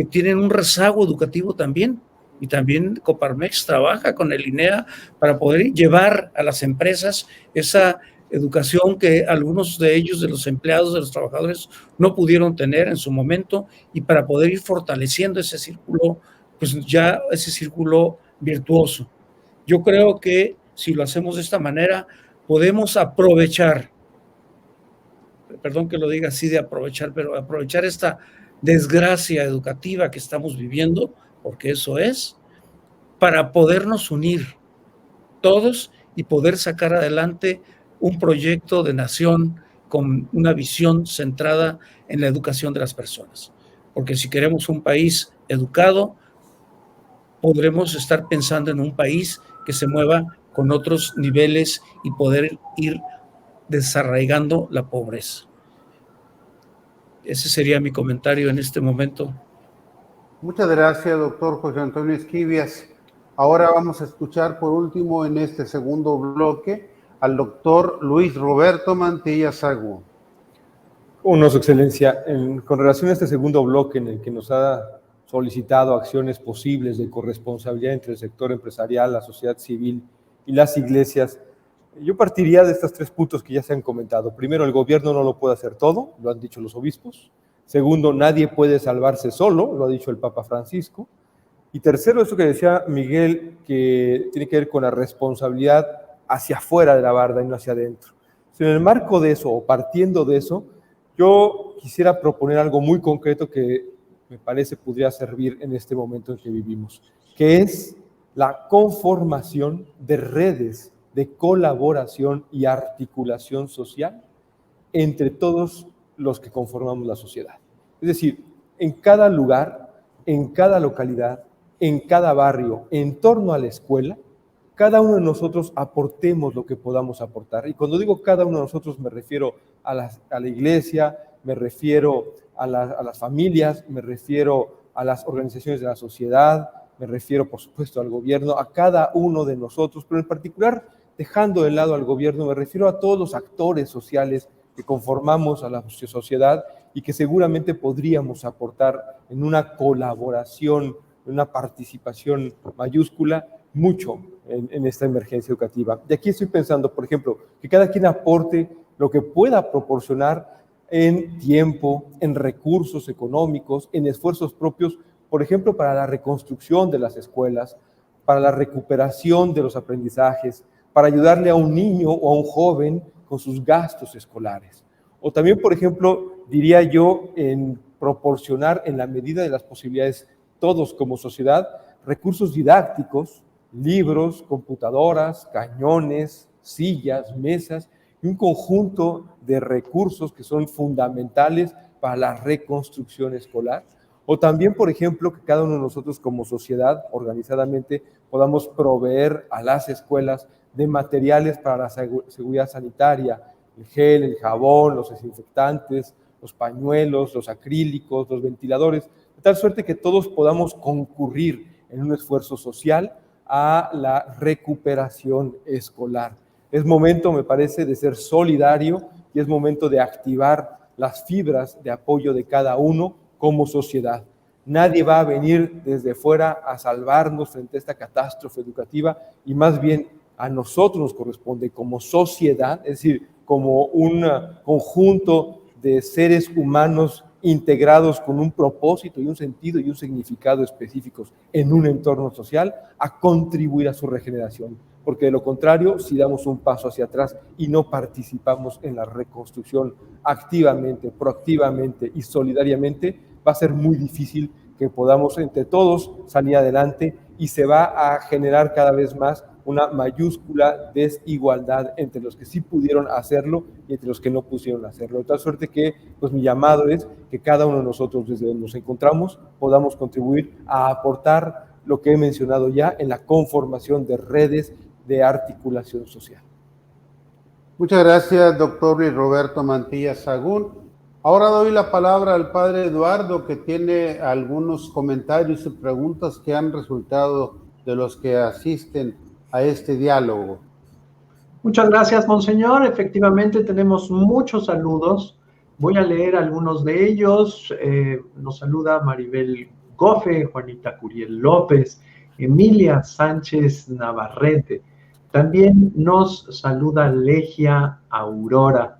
tienen un rezago educativo también. Y también Coparmex trabaja con el INEA para poder llevar a las empresas esa educación que algunos de ellos, de los empleados, de los trabajadores, no pudieron tener en su momento, y para poder ir fortaleciendo ese círculo, pues ya ese círculo virtuoso. Yo creo que si lo hacemos de esta manera, podemos aprovechar, perdón que lo diga así de aprovechar, pero aprovechar esta desgracia educativa que estamos viviendo, porque eso es, para podernos unir todos y poder sacar adelante un proyecto de nación con una visión centrada en la educación de las personas. Porque si queremos un país educado, podremos estar pensando en un país que se mueva con otros niveles y poder ir desarraigando la pobreza. Ese sería mi comentario en este momento. Muchas gracias, doctor José Antonio Esquivias. Ahora vamos a escuchar por último en este segundo bloque al doctor Luis Roberto Mantilla Sagún. Su excelencia, con relación a este segundo bloque en el que nos ha solicitado acciones posibles de corresponsabilidad entre el sector empresarial, la sociedad civil y las iglesias, yo partiría de estos 3 puntos que ya se han comentado. Primero, el gobierno no lo puede hacer todo, lo han dicho los obispos. Segundo, nadie puede salvarse solo, lo ha dicho el Papa Francisco. Y tercero, eso que decía Miguel, que tiene que ver con la responsabilidad hacia afuera de la barda y no hacia adentro. En el marco de eso, o partiendo de eso, yo quisiera proponer algo muy concreto que me parece podría servir en este momento en que vivimos, que es la conformación de redes de colaboración y articulación social entre todos los que conformamos la sociedad. Es decir, en cada lugar, en cada localidad, en cada barrio, en torno a la escuela, cada uno de nosotros aportemos lo que podamos aportar. Y cuando digo cada uno de nosotros me refiero a la iglesia, me refiero a las familias, me refiero a las organizaciones de la sociedad, me refiero por supuesto al gobierno, a cada uno de nosotros, pero en particular, dejando de lado al gobierno, me refiero a todos los actores sociales que conformamos a la sociedad y que seguramente podríamos aportar en una colaboración, en una participación mayúscula, mucho en esta emergencia educativa. Y aquí estoy pensando, por ejemplo, que cada quien aporte lo que pueda proporcionar en tiempo, en recursos económicos, en esfuerzos propios, por ejemplo, para la reconstrucción de las escuelas, para la recuperación de los aprendizajes, para ayudarle a un niño o a un joven con sus gastos escolares. O también, por ejemplo, diría yo, en proporcionar en la medida de las posibilidades, todos como sociedad, recursos didácticos, libros, computadoras, cañones, sillas, mesas, y un conjunto de recursos que son fundamentales para la reconstrucción escolar. O también, por ejemplo, que cada uno de nosotros como sociedad, organizadamente, podamos proveer a las escuelas de materiales para la seguridad sanitaria, el gel, el jabón, los desinfectantes, los pañuelos, los acrílicos, los ventiladores, de tal suerte que todos podamos concurrir en un esfuerzo social a la recuperación escolar. Es momento, me parece, de ser solidario y es momento de activar las fibras de apoyo de cada uno como sociedad. Nadie va a venir desde fuera a salvarnos frente a esta catástrofe educativa y más bien a nosotros nos corresponde como sociedad, es decir, como un conjunto de seres humanos integrados con un propósito y un sentido y un significado específicos en un entorno social, a contribuir a su regeneración. Porque de lo contrario, si damos un paso hacia atrás y no participamos en la reconstrucción activamente, proactivamente y solidariamente, va a ser muy difícil que podamos entre todos salir adelante y se va a generar cada vez más una mayúscula desigualdad entre los que sí pudieron hacerlo y entre los que no pudieron hacerlo. De tal suerte que, pues mi llamado es que cada uno de nosotros, desde donde nos encontramos, podamos contribuir a aportar lo que he mencionado ya en la conformación de redes de articulación social. Muchas gracias, doctor Luis Roberto Mantilla Sahagún. Ahora doy la palabra al padre Eduardo, que tiene algunos comentarios y preguntas que han resultado de los que asisten a este diálogo. Muchas gracias, monseñor. Efectivamente, tenemos muchos saludos. Voy a leer algunos de ellos. Nos saluda Maribel Gofe, Juanita Curiel López, Emilia Sánchez Navarrete. También nos saluda Legia Aurora.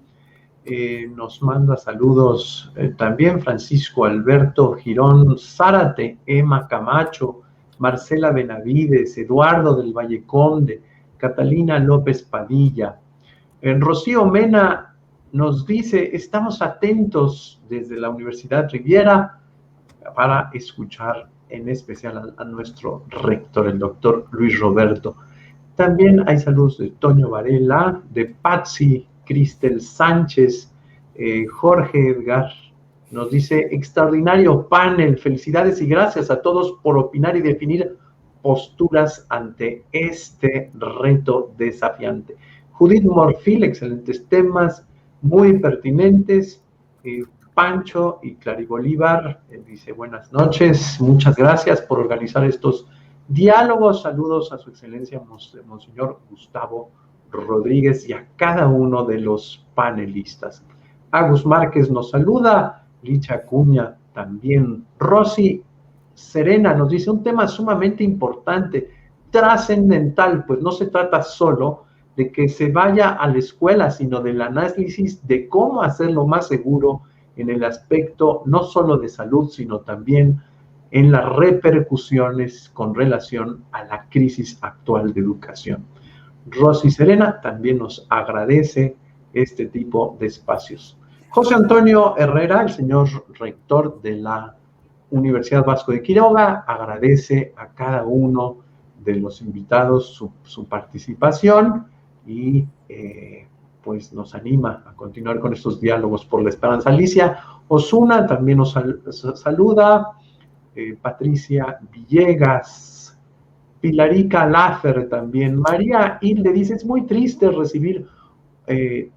Nos manda saludos también Francisco Alberto Girón Zárate, Emma Camacho, Marcela Benavides, Eduardo del Valle Conde, Catalina López Padilla. Rocío Mena nos dice, estamos atentos desde la Universidad Riviera para escuchar en especial a nuestro rector, el doctor Luis Roberto. También hay saludos de Toño Varela, de Patsy, Cristel Sánchez, Jorge Edgar. Nos dice, extraordinario panel, felicidades y gracias a todos por opinar y definir posturas ante este reto desafiante. Judith Morfil, excelentes temas, muy pertinentes. Pancho y Clary Bolívar dice, buenas noches, muchas gracias por organizar estos diálogos. Saludos a su excelencia, Monseñor Gustavo Rodríguez y a cada uno de los panelistas. Agus Márquez nos saluda, Licha Acuña también. Rosy Serena nos dice un tema sumamente importante, trascendental, pues no se trata solo de que se vaya a la escuela, sino del análisis de cómo hacerlo más seguro en el aspecto no solo de salud, sino también en las repercusiones con relación a la crisis actual de educación. Rosy Serena también nos agradece este tipo de espacios. José Antonio Herrera, el señor rector de la Universidad Vasco de Quiroga, agradece a cada uno de los invitados su participación y pues nos anima a continuar con estos diálogos por la esperanza. Alicia Osuna también nos saluda, Patricia Villegas, Pilarica Laffer también. María Hilde dice, es muy triste recibir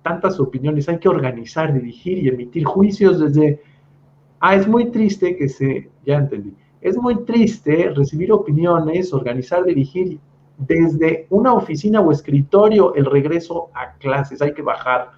tantas opiniones, hay que organizar, dirigir y emitir juicios desde... es muy triste ya entendí, es muy triste recibir opiniones, organizar, dirigir desde una oficina o escritorio el regreso a clases. Hay que bajar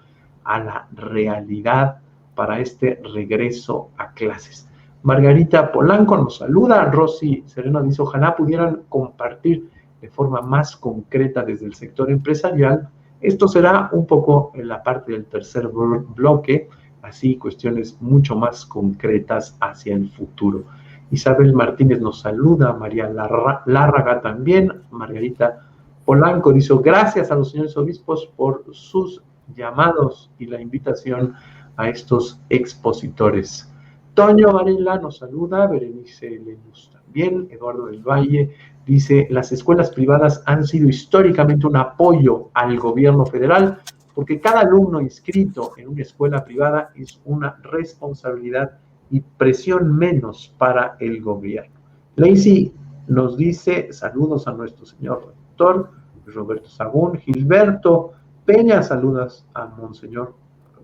a la realidad para este regreso a clases. Margarita Polanco nos saluda. Rosy Serena dice, ojalá pudieran compartir de forma más concreta desde el sector empresarial Esto será un poco en la parte del tercer bloque, así cuestiones mucho más concretas hacia el futuro. Isabel Martínez nos saluda, María Lárraga también, Margarita Polanco dice, gracias a los señores obispos por sus llamados y la invitación a estos expositores. Toño Varela nos saluda, Berenice Lenus también, Eduardo del Valle dice, las escuelas privadas han sido históricamente un apoyo al gobierno federal porque cada alumno inscrito en una escuela privada es una responsabilidad y presión menos para el gobierno. Lacey nos dice, saludos a nuestro señor rector, Roberto Sagún, Gilberto Peña, saludas a Monseñor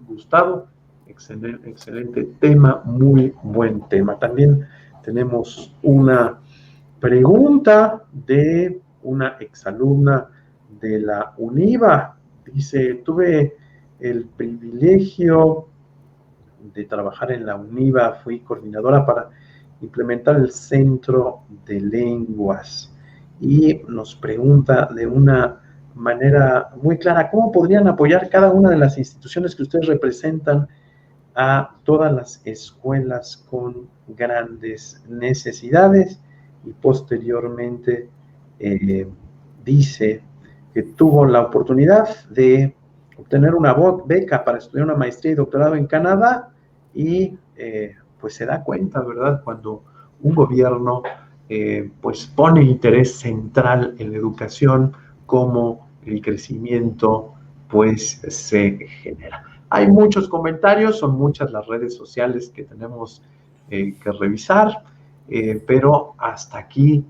Gustavo, excelente tema, muy buen tema. También tenemos una pregunta de una exalumna de la UNIVA. Dice, tuve el privilegio de trabajar en la UNIVA, fui coordinadora para implementar el Centro de Lenguas y nos pregunta de una manera muy clara, ¿cómo podrían apoyar cada una de las instituciones que ustedes representan a todas las escuelas con grandes necesidades? Y posteriormente dice que tuvo la oportunidad de obtener una beca para estudiar una maestría y doctorado en Canadá y pues se da cuenta, ¿verdad? Cuando un gobierno pues pone interés central en la educación, cómo el crecimiento pues se genera. Hay muchos comentarios, son muchas las redes sociales que tenemos que revisar, pero hasta aquí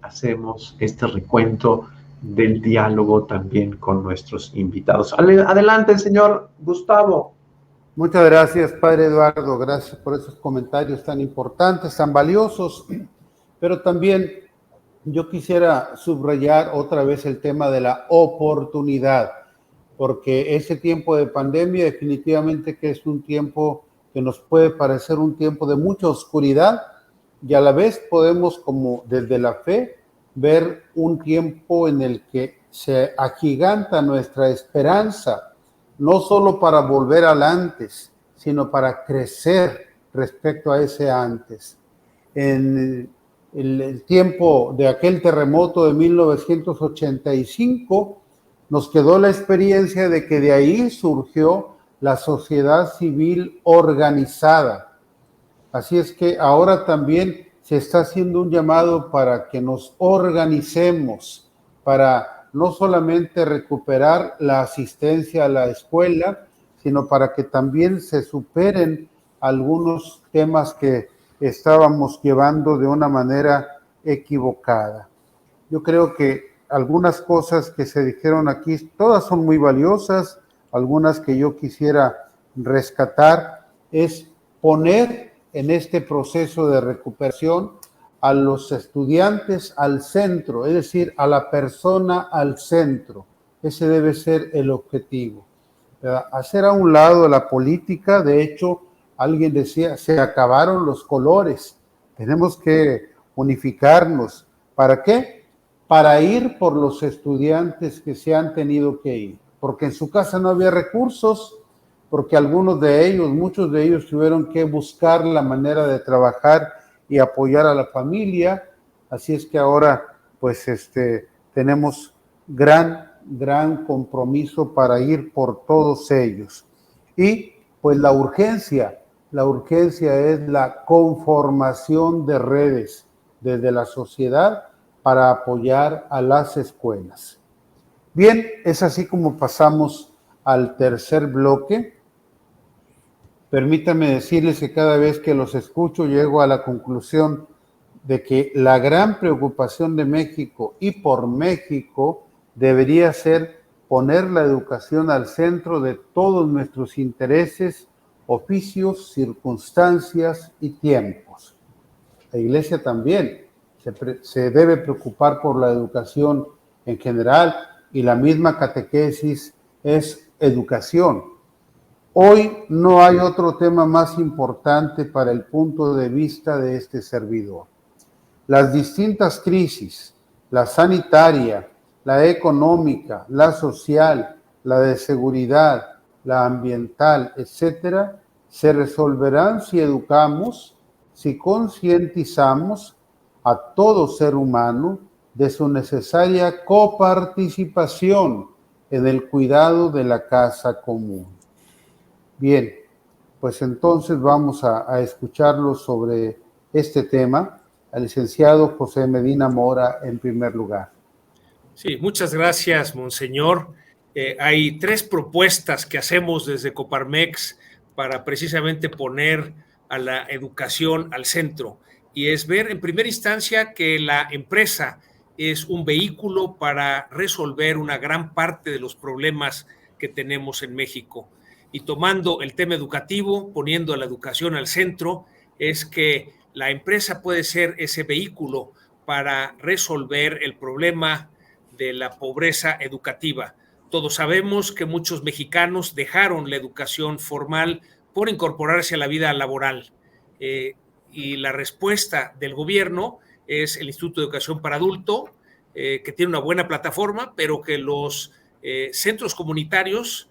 hacemos este recuento del diálogo también con nuestros invitados. Adelante, señor Gustavo. Muchas gracias, Padre Eduardo. Gracias por esos comentarios tan importantes, tan valiosos. Pero también yo quisiera subrayar otra vez el tema de la oportunidad, porque ese tiempo de pandemia definitivamente que es un tiempo que nos puede parecer un tiempo de mucha oscuridad y a la vez podemos, como desde la fe, ver un tiempo en el que se agiganta nuestra esperanza, no solo para volver al antes, sino para crecer respecto a ese antes. En el tiempo de aquel terremoto de 1985, nos quedó la experiencia de que de ahí surgió la sociedad civil organizada. Así es que ahora también se está haciendo un llamado para que nos organicemos, para no solamente recuperar la asistencia a la escuela, sino para que también se superen algunos temas que estábamos llevando de una manera equivocada. Yo creo que algunas cosas que se dijeron aquí, todas son muy valiosas, algunas que yo quisiera rescatar, es poner en este proceso de recuperación a los estudiantes al centro, es decir, a la persona al centro. Ese debe ser el objetivo. Hacer a un lado la política, de hecho, alguien decía, se acabaron los colores, tenemos que unificarnos. ¿Para qué? Para ir por los estudiantes que se han tenido que ir, porque en su casa no había recursos, porque algunos de ellos, muchos de ellos tuvieron que buscar la manera de trabajar y apoyar a la familia, así es que ahora pues tenemos gran compromiso para ir por todos ellos. Y pues la urgencia es la conformación de redes desde la sociedad para apoyar a las escuelas. Bien, es así como pasamos al tercer bloque. Permítanme decirles que cada vez que los escucho llego a la conclusión de que la gran preocupación de México y por México debería ser poner la educación al centro de todos nuestros intereses, oficios, circunstancias y tiempos. La Iglesia también se debe preocupar por la educación en general y la misma catequesis es educación. Hoy no hay otro tema más importante para el punto de vista de este servidor. Las distintas crisis, la sanitaria, la económica, la social, la de seguridad, la ambiental, etcétera, se resolverán si educamos, si concientizamos a todo ser humano de su necesaria coparticipación en el cuidado de la casa común. Bien, pues entonces vamos a escucharlo sobre este tema al licenciado José Medina Mora en primer lugar. Sí, muchas gracias, monseñor. Hay 3 propuestas que hacemos desde Coparmex para precisamente poner a la educación al centro, y es ver en primera instancia que la empresa es un vehículo para resolver una gran parte de los problemas que tenemos en México. Y tomando el tema educativo, poniendo a la educación al centro, es que la empresa puede ser ese vehículo para resolver el problema de la pobreza educativa. Todos sabemos que muchos mexicanos dejaron la educación formal por incorporarse a la vida laboral. Y la respuesta del gobierno es el Instituto de Educación para Adulto, que tiene una buena plataforma, pero que los centros comunitarios,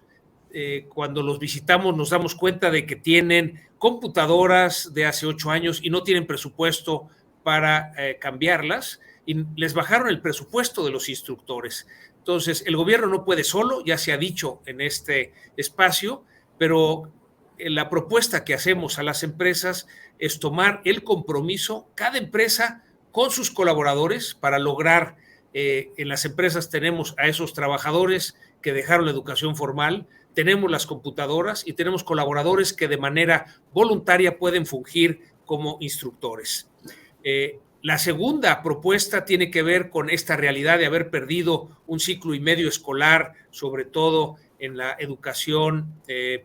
cuando los visitamos, nos damos cuenta de que tienen computadoras de hace 8 años y no tienen presupuesto para cambiarlas, y les bajaron el presupuesto de los instructores. Entonces, el gobierno no puede solo, ya se ha dicho en este espacio, pero la propuesta que hacemos a las empresas es tomar el compromiso, cada empresa con sus colaboradores, para lograr, en las empresas tenemos a esos trabajadores que dejaron la educación formal, tenemos las computadoras y tenemos colaboradores que de manera voluntaria pueden fungir como instructores. La segunda propuesta tiene que ver con esta realidad de haber perdido un ciclo y medio escolar, sobre todo en la educación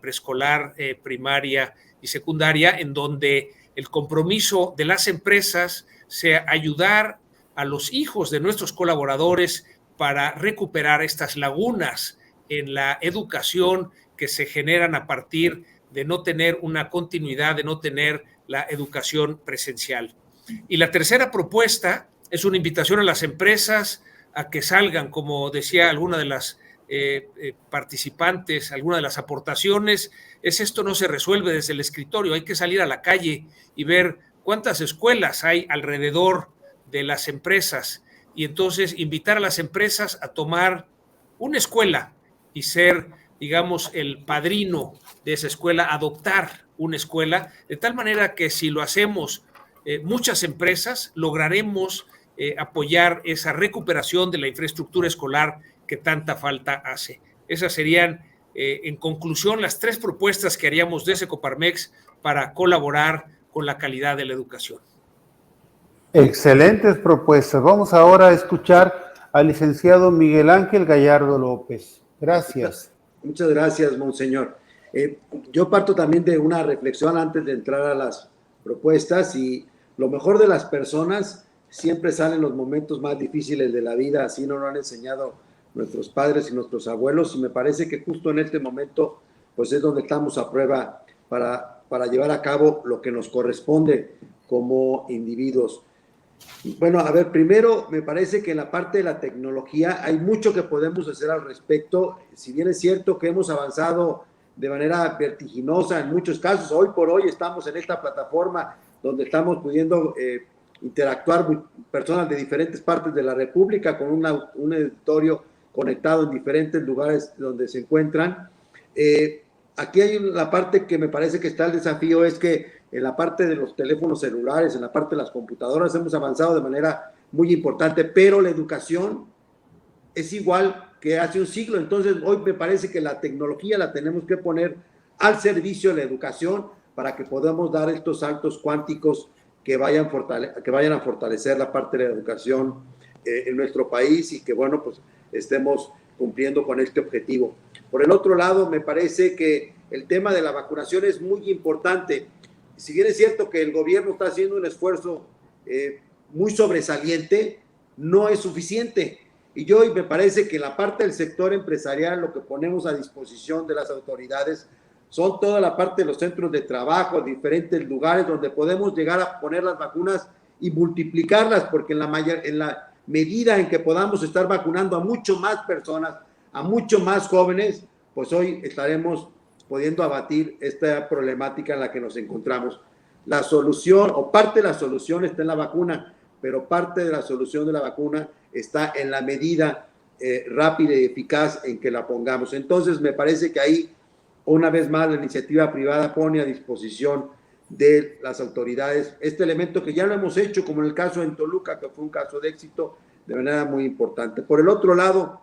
preescolar, primaria y secundaria, en donde el compromiso de las empresas sea ayudar a los hijos de nuestros colaboradores para recuperar estas lagunas en la educación que se generan a partir de no tener una continuidad, de no tener la educación presencial. Y la tercera propuesta es una invitación a las empresas a que salgan, como decía alguna de las participantes, alguna de las aportaciones, esto no se resuelve desde el escritorio, hay que salir a la calle y ver cuántas escuelas hay alrededor de las empresas, y entonces invitar a las empresas a tomar una escuela y ser, digamos, el padrino de esa escuela, adoptar una escuela, de tal manera que si lo hacemos muchas empresas, lograremos apoyar esa recuperación de la infraestructura escolar que tanta falta hace. Esas serían, en conclusión, las 3 propuestas que haríamos desde Coparmex para colaborar con la calidad de la educación. Excelentes propuestas. Vamos ahora a escuchar al licenciado Miguel Ángel Gallardo López. Gracias. Muchas gracias, monseñor. Yo parto también de una reflexión antes de entrar a las propuestas, y lo mejor de las personas siempre salen los momentos más difíciles de la vida, así nos lo han enseñado nuestros padres y nuestros abuelos, y me parece que justo en este momento pues es donde estamos a prueba para llevar a cabo lo que nos corresponde como individuos. Bueno, a ver, primero me parece que en la parte de la tecnología hay mucho que podemos hacer al respecto. Si bien es cierto que hemos avanzado de manera vertiginosa en muchos casos, hoy por hoy estamos en esta plataforma donde estamos pudiendo interactuar personas de diferentes partes de la República con un auditorio conectado en diferentes lugares donde se encuentran. Aquí hay una parte que me parece que está el desafío, es que en la parte de los teléfonos celulares, en la parte de las computadoras, hemos avanzado de manera muy importante, pero la educación es igual que hace un siglo. Entonces, hoy me parece que la tecnología la tenemos que poner al servicio de la educación para que podamos dar estos saltos cuánticos que vayan a fortalecer la parte de la educación en nuestro país, y que, bueno, pues estemos cumpliendo con este objetivo. Por el otro lado, me parece que el tema de la vacunación es muy importante. Si bien es cierto que el gobierno está haciendo un esfuerzo muy sobresaliente, no es suficiente. Y me parece que la parte del sector empresarial, lo que ponemos a disposición de las autoridades, son toda la parte de los centros de trabajo, diferentes lugares donde podemos llegar a poner las vacunas y multiplicarlas, porque en medida en que podamos estar vacunando a mucho más personas, a mucho más jóvenes, pues hoy estaremos pudiendo abatir esta problemática en la que nos encontramos. La solución, o parte de la solución, está en la vacuna, pero parte de la solución de la vacuna está en la medida rápida y eficaz en que la pongamos. Entonces, me parece que ahí, una vez más, la iniciativa privada pone a disposición de las autoridades este elemento que ya lo hemos hecho, como en el caso en Toluca, que fue un caso de éxito de manera muy importante. Por el otro lado,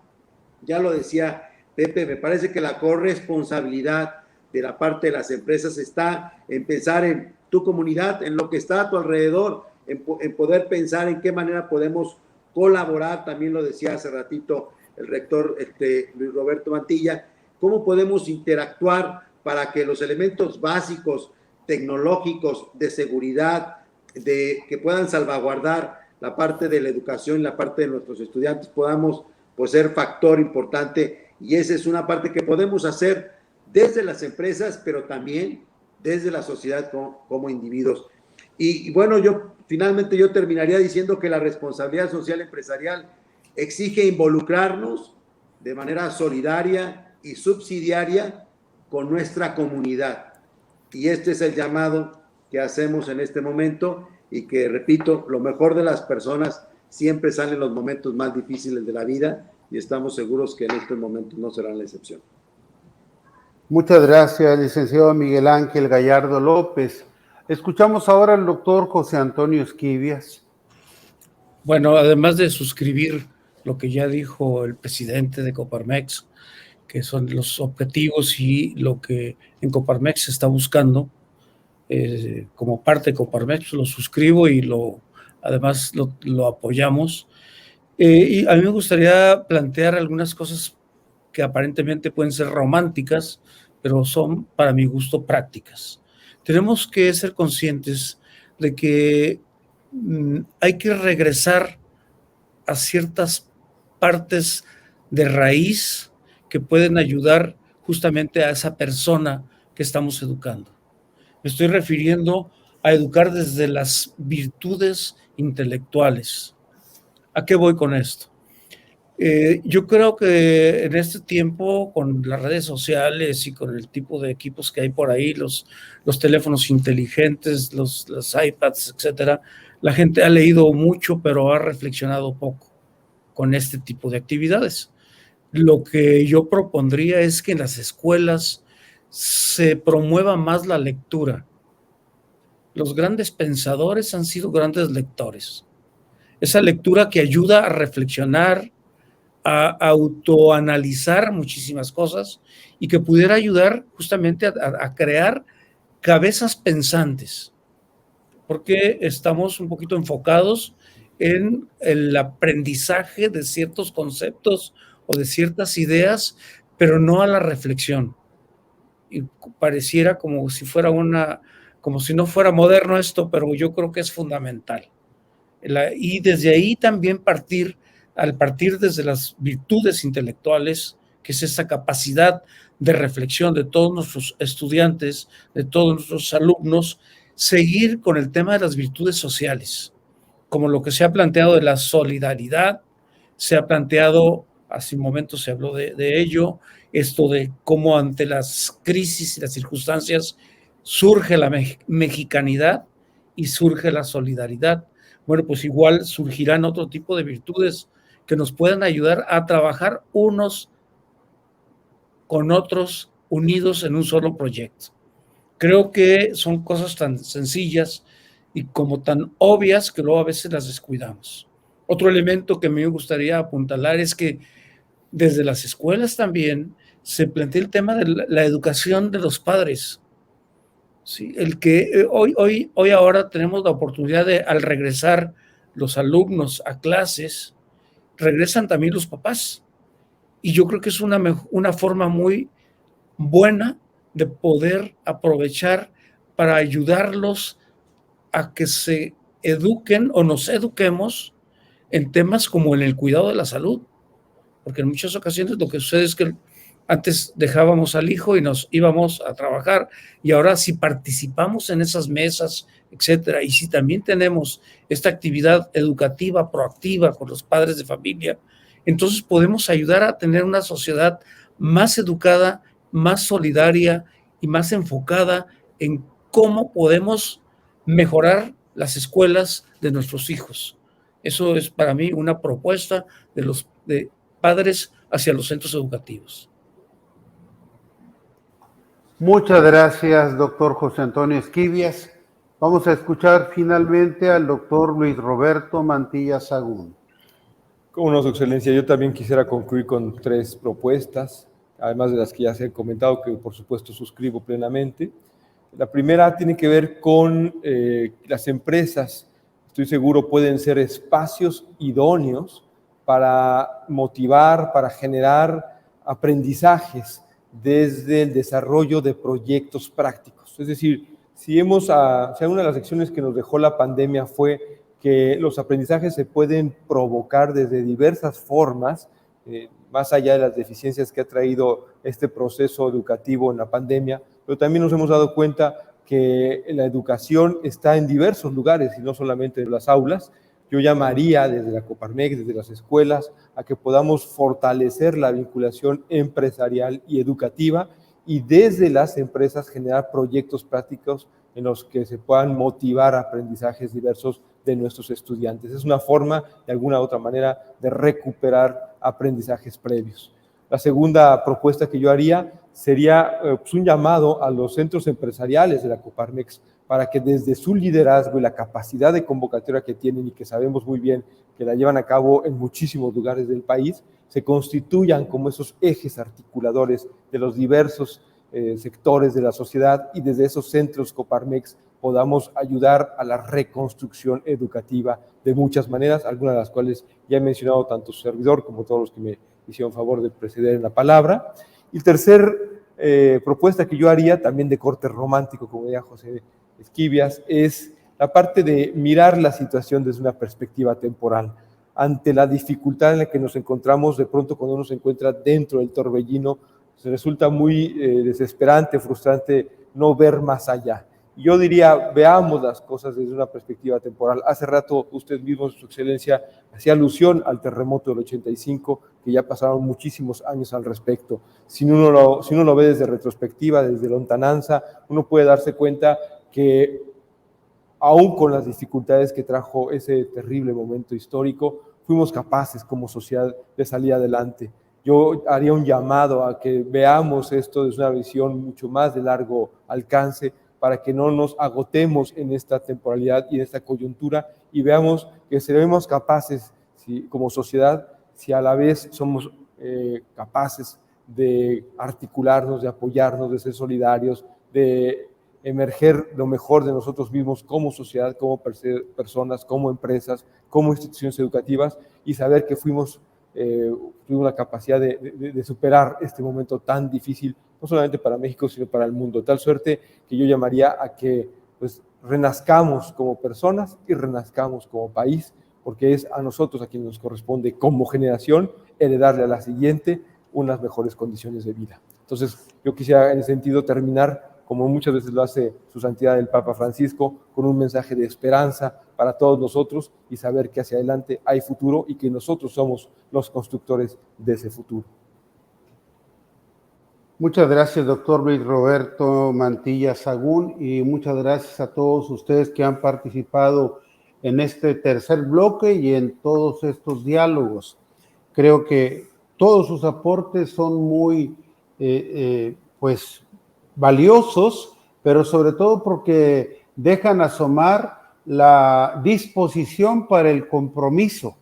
ya lo decía Pepe, me parece que la corresponsabilidad de la parte de las empresas está en pensar en tu comunidad, en lo que está a tu alrededor, en poder pensar en qué manera podemos colaborar. También lo decía hace ratito el rector Luis Roberto Mantilla, cómo podemos interactuar para que los elementos básicos tecnológicos de seguridad, que puedan salvaguardar la parte de la educación, la parte de nuestros estudiantes, podamos pues ser factor importante, y esa es una parte que podemos hacer desde las empresas, pero también desde la sociedad como individuos. Y bueno, finalmente yo terminaría diciendo que la responsabilidad social empresarial exige involucrarnos de manera solidaria y subsidiaria con nuestra comunidad. Y este es el llamado que hacemos en este momento, y que, repito, lo mejor de las personas siempre sale en los momentos más difíciles de la vida, y estamos seguros que en estos momentos no serán la excepción. Muchas gracias, licenciado Miguel Ángel Gallardo López. Escuchamos ahora al doctor José Antonio Esquivias. Bueno, además de suscribir lo que ya dijo el presidente de Coparmex, que son los objetivos y lo que en Coparmex se está buscando, como parte de Coparmex, lo suscribo y además lo apoyamos. Y a mí me gustaría plantear algunas cosas que aparentemente pueden ser románticas, pero son, para mi gusto, prácticas. Tenemos que ser conscientes de que hay que regresar a ciertas partes de raíz que pueden ayudar justamente a esa persona que estamos educando. Me estoy refiriendo a educar desde las virtudes intelectuales. ¿A qué voy con esto? Yo creo que en este tiempo, con las redes sociales y con el tipo de equipos que hay por ahí, los teléfonos inteligentes, los iPads, etcétera, la gente ha leído mucho, pero ha reflexionado poco con este tipo de actividades. Lo que yo propondría es que en las escuelas se promueva más la lectura. Los grandes pensadores han sido grandes lectores. Esa lectura que ayuda a reflexionar, a autoanalizar muchísimas cosas, y que pudiera ayudar justamente a crear cabezas pensantes, porque estamos un poquito enfocados en el aprendizaje de ciertos conceptos o de ciertas ideas, pero no a la reflexión. Y pareciera como si no fuera moderno esto, pero yo creo que es fundamental. Y desde ahí también al partir desde las virtudes intelectuales, que es esa capacidad de reflexión de todos nuestros estudiantes, de todos nuestros alumnos, seguir con el tema de las virtudes sociales, como lo que se ha planteado de la solidaridad, se ha planteado, hace un momento se habló de ello, esto de cómo ante las crisis y las circunstancias surge la mexicanidad y surge la solidaridad. Bueno, pues igual surgirán otro tipo de virtudes que nos puedan ayudar a trabajar unos con otros, unidos en un solo proyecto. Creo que son cosas tan sencillas y como tan obvias que luego a veces las descuidamos. Otro elemento que me gustaría apuntalar es que desde las escuelas también se plantea el tema de la educación de los padres. Sí, el que hoy ahora tenemos la oportunidad de, al regresar los alumnos a clases, regresan también los papás. Y yo creo que es una forma muy buena de poder aprovechar para ayudarlos a que se eduquen o nos eduquemos en temas como en el cuidado de la salud. Porque en muchas ocasiones lo que sucede es que Antes dejábamos al hijo y nos íbamos a trabajar, y ahora si participamos en esas mesas, etcétera, y si también tenemos esta actividad educativa proactiva con los padres de familia, entonces podemos ayudar a tener una sociedad más educada, más solidaria y más enfocada en cómo podemos mejorar las escuelas de nuestros hijos. Eso es para mí una propuesta de los padres hacia los centros educativos. Muchas gracias, doctor José Antonio Esquivias. Vamos a escuchar finalmente al doctor Luis Roberto Mantilla Sagún. Como no, Su Excelencia, yo también quisiera concluir con 3 propuestas, además de las que ya se han comentado, que por supuesto suscribo plenamente. La primera tiene que ver con las empresas. Estoy seguro pueden ser espacios idóneos para motivar, para generar aprendizajes desde el desarrollo de proyectos prácticos. Es decir, si una de las lecciones que nos dejó la pandemia fue que los aprendizajes se pueden provocar desde diversas formas, más allá de las deficiencias que ha traído este proceso educativo en la pandemia, pero también nos hemos dado cuenta que la educación está en diversos lugares y no solamente en las aulas. Yo llamaría desde la Coparmex, desde las escuelas, a que podamos fortalecer la vinculación empresarial y educativa y desde las empresas generar proyectos prácticos en los que se puedan motivar aprendizajes diversos de nuestros estudiantes. Es una forma, de alguna u otra manera, de recuperar aprendizajes previos. La segunda propuesta que yo haría sería un llamado a los centros empresariales de la Coparmex para que desde su liderazgo y la capacidad de convocatoria que tienen y que sabemos muy bien que la llevan a cabo en muchísimos lugares del país, se constituyan como esos ejes articuladores de los diversos sectores de la sociedad y desde esos centros Coparmex podamos ayudar a la reconstrucción educativa de muchas maneras, algunas de las cuales ya he mencionado tanto su servidor como todos los que me hicieron favor de preceder en la palabra. Y tercer propuesta que yo haría, también de corte romántico, como decía José Esquivias, es la parte de mirar la situación desde una perspectiva temporal. Ante la dificultad en la que nos encontramos, de pronto cuando uno se encuentra dentro del torbellino, se resulta muy desesperante, frustrante no ver más allá. Yo diría, veamos las cosas desde una perspectiva temporal. Hace rato usted mismo, Su Excelencia, hacía alusión al terremoto del 85, que ya pasaron muchísimos años al respecto. Si uno lo ve desde retrospectiva, desde lontananza, uno puede darse cuenta que aún con las dificultades que trajo ese terrible momento histórico, fuimos capaces como sociedad de salir adelante. Yo haría un llamado a que veamos esto desde una visión mucho más de largo alcance, para que no nos agotemos en esta temporalidad y en esta coyuntura y veamos que seremos capaces, como sociedad, si a la vez somos capaces de articularnos, de apoyarnos, de ser solidarios, de emerger lo mejor de nosotros mismos como sociedad, como personas, como empresas, como instituciones educativas y saber que tuvimos la capacidad de superar este momento tan difícil, no solamente para México, sino para el mundo. De tal suerte que yo llamaría a que pues, renazcamos como personas y renazcamos como país, porque es a nosotros a quienes nos corresponde como generación heredarle a la siguiente unas mejores condiciones de vida. Entonces, yo quisiera en ese sentido terminar, como muchas veces lo hace su santidad el Papa Francisco, con un mensaje de esperanza para todos nosotros y saber que hacia adelante hay futuro y que nosotros somos los constructores de ese futuro. Muchas gracias, doctor Luis Roberto Mantilla Sagún, y muchas gracias a todos ustedes que han participado en este tercer bloque y en todos estos diálogos. Creo que todos sus aportes son muy pues valiosos, pero sobre todo porque dejan asomar la disposición para el compromiso,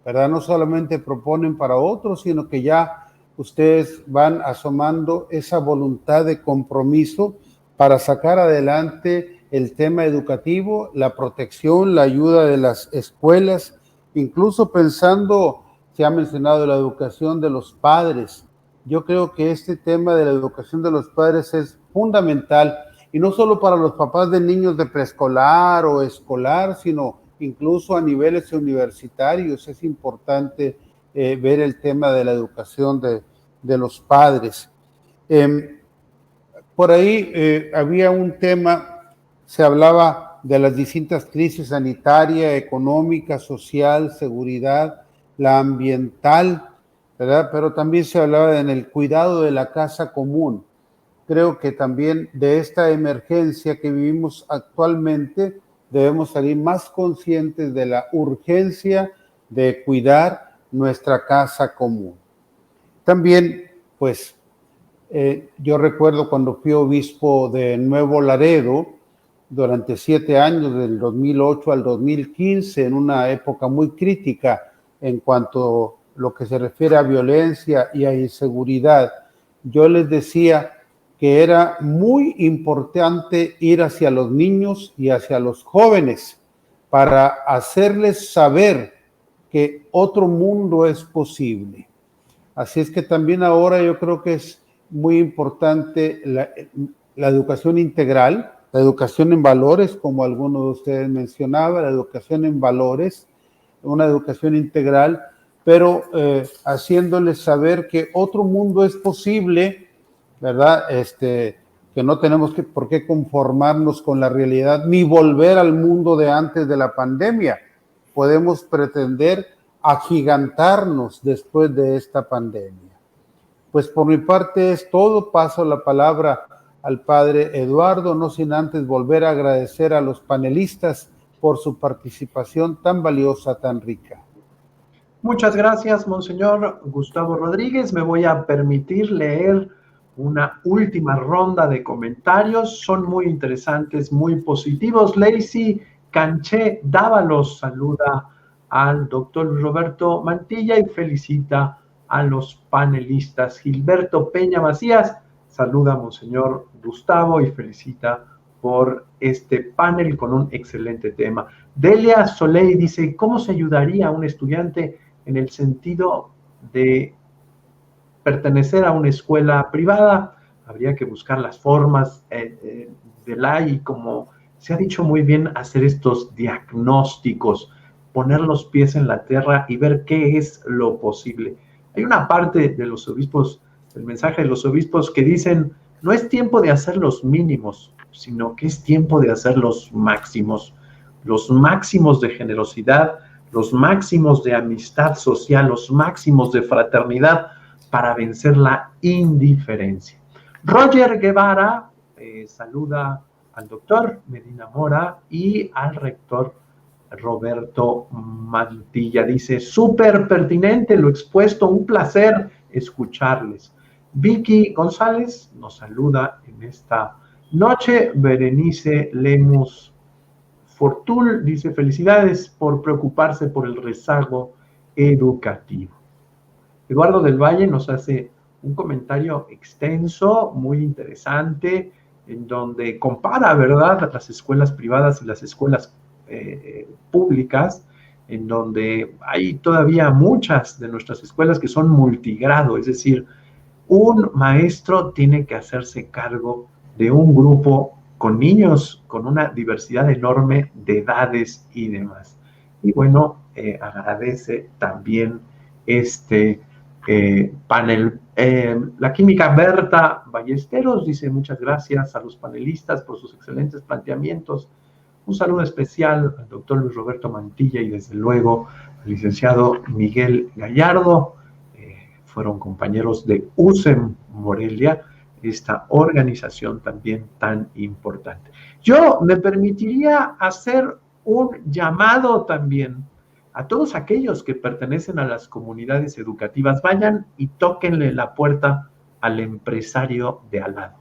¿verdad? No solamente proponen para otros, sino que ya ustedes van asomando esa voluntad de compromiso para sacar adelante el tema educativo, la protección, la ayuda de las escuelas, incluso pensando, se ha mencionado la educación de los padres. Yo creo que este tema de la educación de los padres es fundamental, y no solo para los papás de niños de preescolar o escolar, sino incluso a niveles universitarios. Es importante ver el tema de la educación de los padres. Por ahí había un tema, se hablaba de las distintas crisis sanitaria, económica, social, seguridad, la ambiental, ¿verdad? Pero también se hablaba en el cuidado de la casa común. Creo que también de esta emergencia que vivimos actualmente debemos salir más conscientes de la urgencia de cuidar nuestra casa común. También, pues, yo recuerdo cuando fui obispo de Nuevo Laredo, durante 7 años, del 2008 al 2015, en una época muy crítica en cuanto a lo que se refiere a violencia y a inseguridad, yo les decía que era muy importante ir hacia los niños y hacia los jóvenes para hacerles saber que otro mundo es posible. Así es que también ahora yo creo que es muy importante la educación integral, la educación en valores, como algunos de ustedes mencionaban, la educación en valores, una educación integral, pero haciéndoles saber que otro mundo es posible, ¿verdad? Que no tenemos por qué conformarnos con la realidad ni volver al mundo de antes de la pandemia. Podemos pretender agigantarnos después de esta pandemia. Pues por mi parte es todo. Paso la palabra al padre Eduardo, no sin antes volver a agradecer a los panelistas por su participación tan valiosa, tan rica. Muchas gracias, Monseñor Gustavo Rodríguez. Me voy a permitir leer una última ronda de comentarios. Son muy interesantes, muy positivos. Lacey Canché Dávalos saluda al doctor Roberto Mantilla y felicita a los panelistas. Gilberto Peña Macías saluda a Monseñor Gustavo y felicita por este panel con un excelente tema. Delia Soleil dice, ¿cómo se ayudaría a un estudiante en el sentido de pertenecer a una escuela privada? Habría que buscar las formas y, como se ha dicho muy bien, hacer estos diagnósticos, poner los pies en la tierra y ver qué es lo posible. Hay una parte de los obispos, el mensaje de los obispos, que dicen, no es tiempo de hacer los mínimos, sino que es tiempo de hacer los máximos de generosidad, los máximos de amistad social, los máximos de fraternidad para vencer la indiferencia. Roger Guevara saluda al doctor Medina Mora y al rector Roberto Mantilla. Dice, súper pertinente lo expuesto, un placer escucharles. Vicky González nos saluda en esta noche. Berenice Lemus Fortul dice, felicidades por preocuparse por el rezago educativo. Eduardo del Valle nos hace un comentario extenso, muy interesante, en donde compara, ¿verdad?, las escuelas privadas y las escuelas públicas, en donde hay todavía muchas de nuestras escuelas que son multigrado, es decir, un maestro tiene que hacerse cargo de un grupo con niños con una diversidad enorme de edades y demás. Y bueno, agradece también este panel. La química Berta Ballesteros dice, muchas gracias a los panelistas por sus excelentes planteamientos. Un saludo especial al doctor Luis Roberto Mantilla y desde luego al licenciado Miguel Gallardo. Fueron compañeros de USEM Morelia, esta organización también tan importante. Yo me permitiría hacer un llamado también a todos aquellos que pertenecen a las comunidades educativas. Vayan y tóquenle la puerta al empresario de al lado.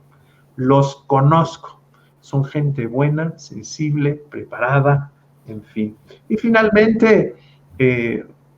Los conozco, son gente buena, sensible, preparada, en fin. Y finalmente,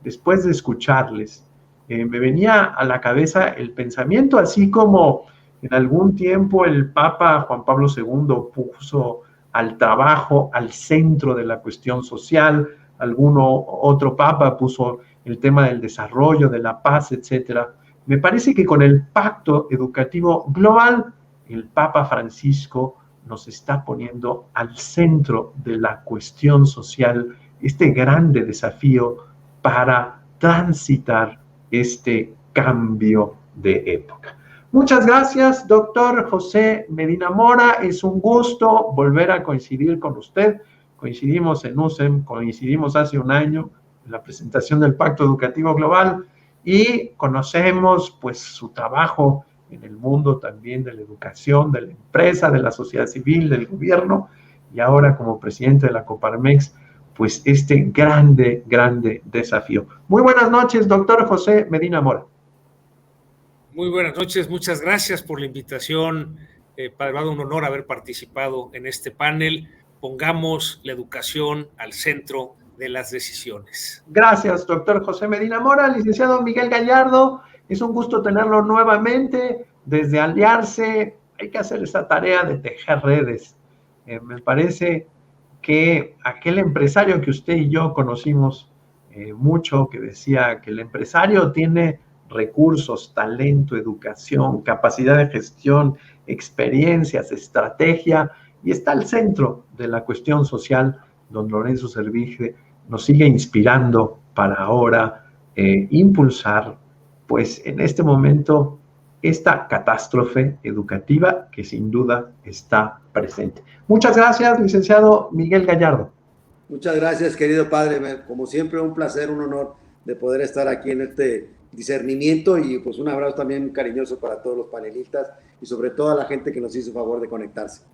después de escucharles, me venía a la cabeza el pensamiento, así como en algún tiempo el Papa Juan Pablo II puso al trabajo al centro de la cuestión social, alguno otro Papa puso el tema del desarrollo, de la paz, etcétera. Me parece que con el Pacto Educativo Global, el Papa Francisco nos está poniendo al centro de la cuestión social este grande desafío para transitar este cambio de época. Muchas gracias, doctor José Medina Mora. Es un gusto volver a coincidir con usted. Coincidimos en USEM, coincidimos hace un año en la presentación del Pacto Educativo Global y conocemos pues su trabajo en el mundo también de la educación, de la empresa, de la sociedad civil, del gobierno, y ahora como presidente de la Coparmex, pues este grande desafío. Muy buenas noches, doctor José Medina Mora. Muy buenas noches, muchas gracias por la invitación. Padre Eduardo, un honor haber participado en este panel. Pongamos la educación al centro de las decisiones. Gracias, doctor José Medina Mora. Licenciado Miguel Gallardo, es un gusto tenerlo nuevamente. Desde Aliarse hay que hacer esa tarea de tejer redes. Me parece que aquel empresario que usted y yo conocimos mucho, que decía que el empresario tiene recursos, talento, educación, capacidad de gestión, experiencias, estrategia, y está al centro de la cuestión social. Don Lorenzo Servige nos sigue inspirando para ahora impulsar, pues en este momento, esta catástrofe educativa que sin duda está presente. Muchas gracias, licenciado Miguel Gallardo. Muchas gracias, querido padre. Como siempre, un placer, un honor de poder estar aquí en este discernimiento, y pues un abrazo también cariñoso para todos los panelistas y sobre todo a la gente que nos hizo favor de conectarse.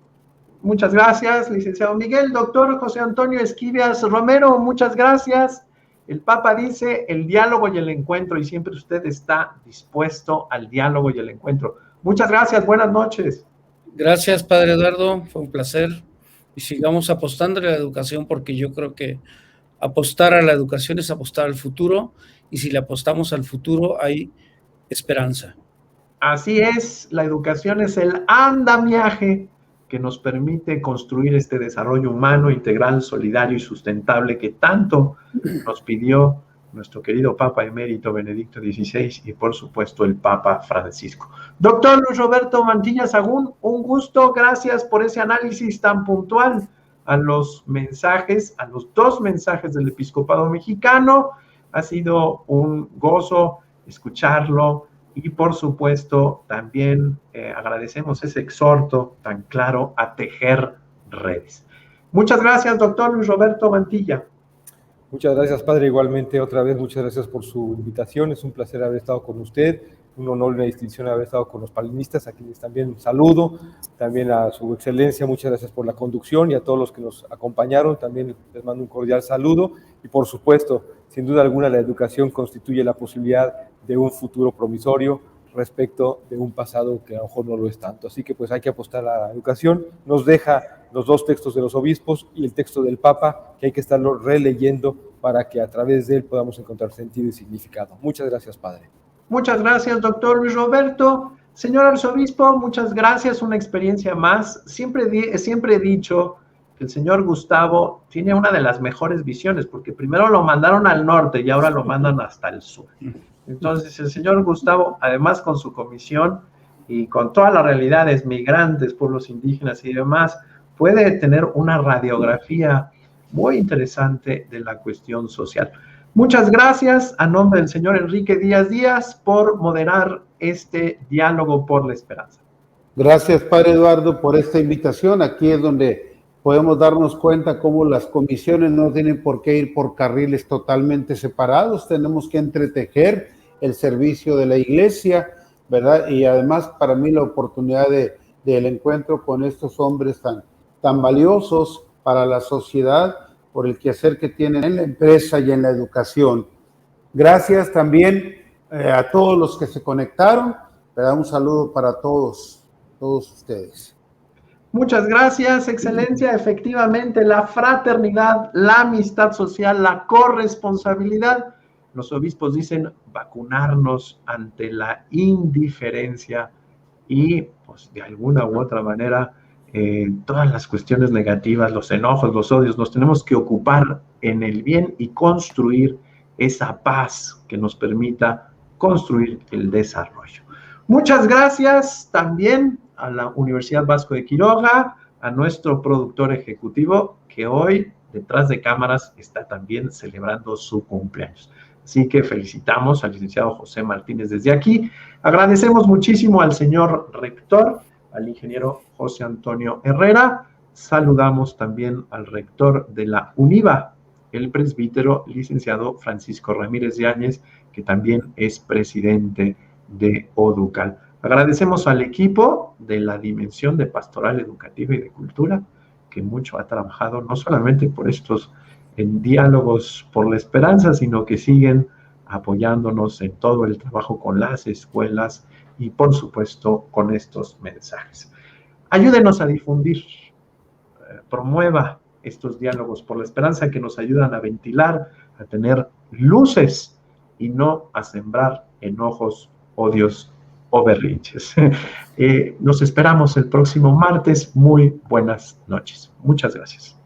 Muchas gracias, licenciado Miguel. Doctor José Antonio Esquivias Romero, muchas gracias. El Papa dice el diálogo y el encuentro, y siempre usted está dispuesto al diálogo y el encuentro. Muchas gracias, buenas noches. Gracias, padre Eduardo, fue un placer. Y sigamos apostando a la educación, porque yo creo que apostar a la educación es apostar al futuro, y si le apostamos al futuro hay esperanza. Así es, la educación es el andamiaje que nos permite construir este desarrollo humano, integral, solidario y sustentable que tanto nos pidió nuestro querido Papa Emérito Benedicto XVI y por supuesto el Papa Francisco. Doctor Luis Roberto Mantilla Sagún, un gusto, gracias por ese análisis tan puntual a los mensajes, a los dos mensajes del Episcopado Mexicano. Ha sido un gozo escucharlo. Y por supuesto también agradecemos ese exhorto tan claro a tejer redes. Muchas gracias, doctor Luis Roberto Mantilla. Muchas gracias, padre. Igualmente, otra vez, muchas gracias por su invitación. Es un placer haber estado con usted, un honor y una distinción haber estado con los panelistas, a quienes también saludo, también a su excelencia, muchas gracias por la conducción, y a todos los que nos acompañaron, también les mando un cordial saludo. Y por supuesto, sin duda alguna, la educación constituye la posibilidad de un futuro promisorio respecto de un pasado que a lo mejor no lo es tanto. Así que pues hay que apostar a la educación. Nos deja los dos textos de los obispos y el texto del Papa, que hay que estarlo releyendo para que a través de él podamos encontrar sentido y significado. Muchas gracias, padre. Muchas gracias, doctor Luis Roberto. Señor arzobispo, muchas gracias, una experiencia más. Siempre he dicho que el señor Gustavo tiene una de las mejores visiones, porque primero lo mandaron al norte y ahora lo mandan hasta el sur. Entonces, el señor Gustavo, además con su comisión y con todas las realidades, migrantes, pueblos indígenas y demás, puede tener una radiografía muy interesante de la cuestión social. Muchas gracias a nombre del señor Enrique Díaz Díaz por moderar este diálogo por la esperanza. Gracias, padre Eduardo, por esta invitación. Aquí es donde podemos darnos cuenta cómo las comisiones no tienen por qué ir por carriles totalmente separados. Tenemos que entretejer el servicio de la iglesia, ¿verdad? Y además, para mí, la oportunidad del encuentro con estos hombres tan valiosos para la sociedad, por el quehacer que tienen en la empresa y en la educación. Gracias también a todos los que se conectaron, ¿verdad? Un saludo para todos ustedes. Muchas gracias, excelencia. Efectivamente, la fraternidad, la amistad social, la corresponsabilidad. Los obispos dicen vacunarnos ante la indiferencia y, pues, de alguna u otra manera, todas las cuestiones negativas, los enojos, los odios, nos tenemos que ocupar en el bien y construir esa paz que nos permita construir el desarrollo. Muchas gracias también a la Universidad Vasco de Quiroga, a nuestro productor ejecutivo, que hoy, detrás de cámaras, está también celebrando su cumpleaños. Así que felicitamos al licenciado José Martínez desde aquí. Agradecemos muchísimo al señor rector, al ingeniero José Antonio Herrera. Saludamos también al rector de la UNIVA, el presbítero licenciado Francisco Ramírez Yáñez, que también es presidente de ODUCAL. Agradecemos al equipo de la Dimensión de Pastoral Educativa y de Cultura, que mucho ha trabajado, no solamente por estos diálogos por la esperanza, sino que siguen apoyándonos en todo el trabajo con las escuelas y, por supuesto, con estos mensajes. Ayúdenos a difundir, promueva estos diálogos por la esperanza que nos ayudan a ventilar, a tener luces y no a sembrar enojos, odios o berrinches. Nos esperamos el próximo martes. Muy buenas noches. Muchas gracias.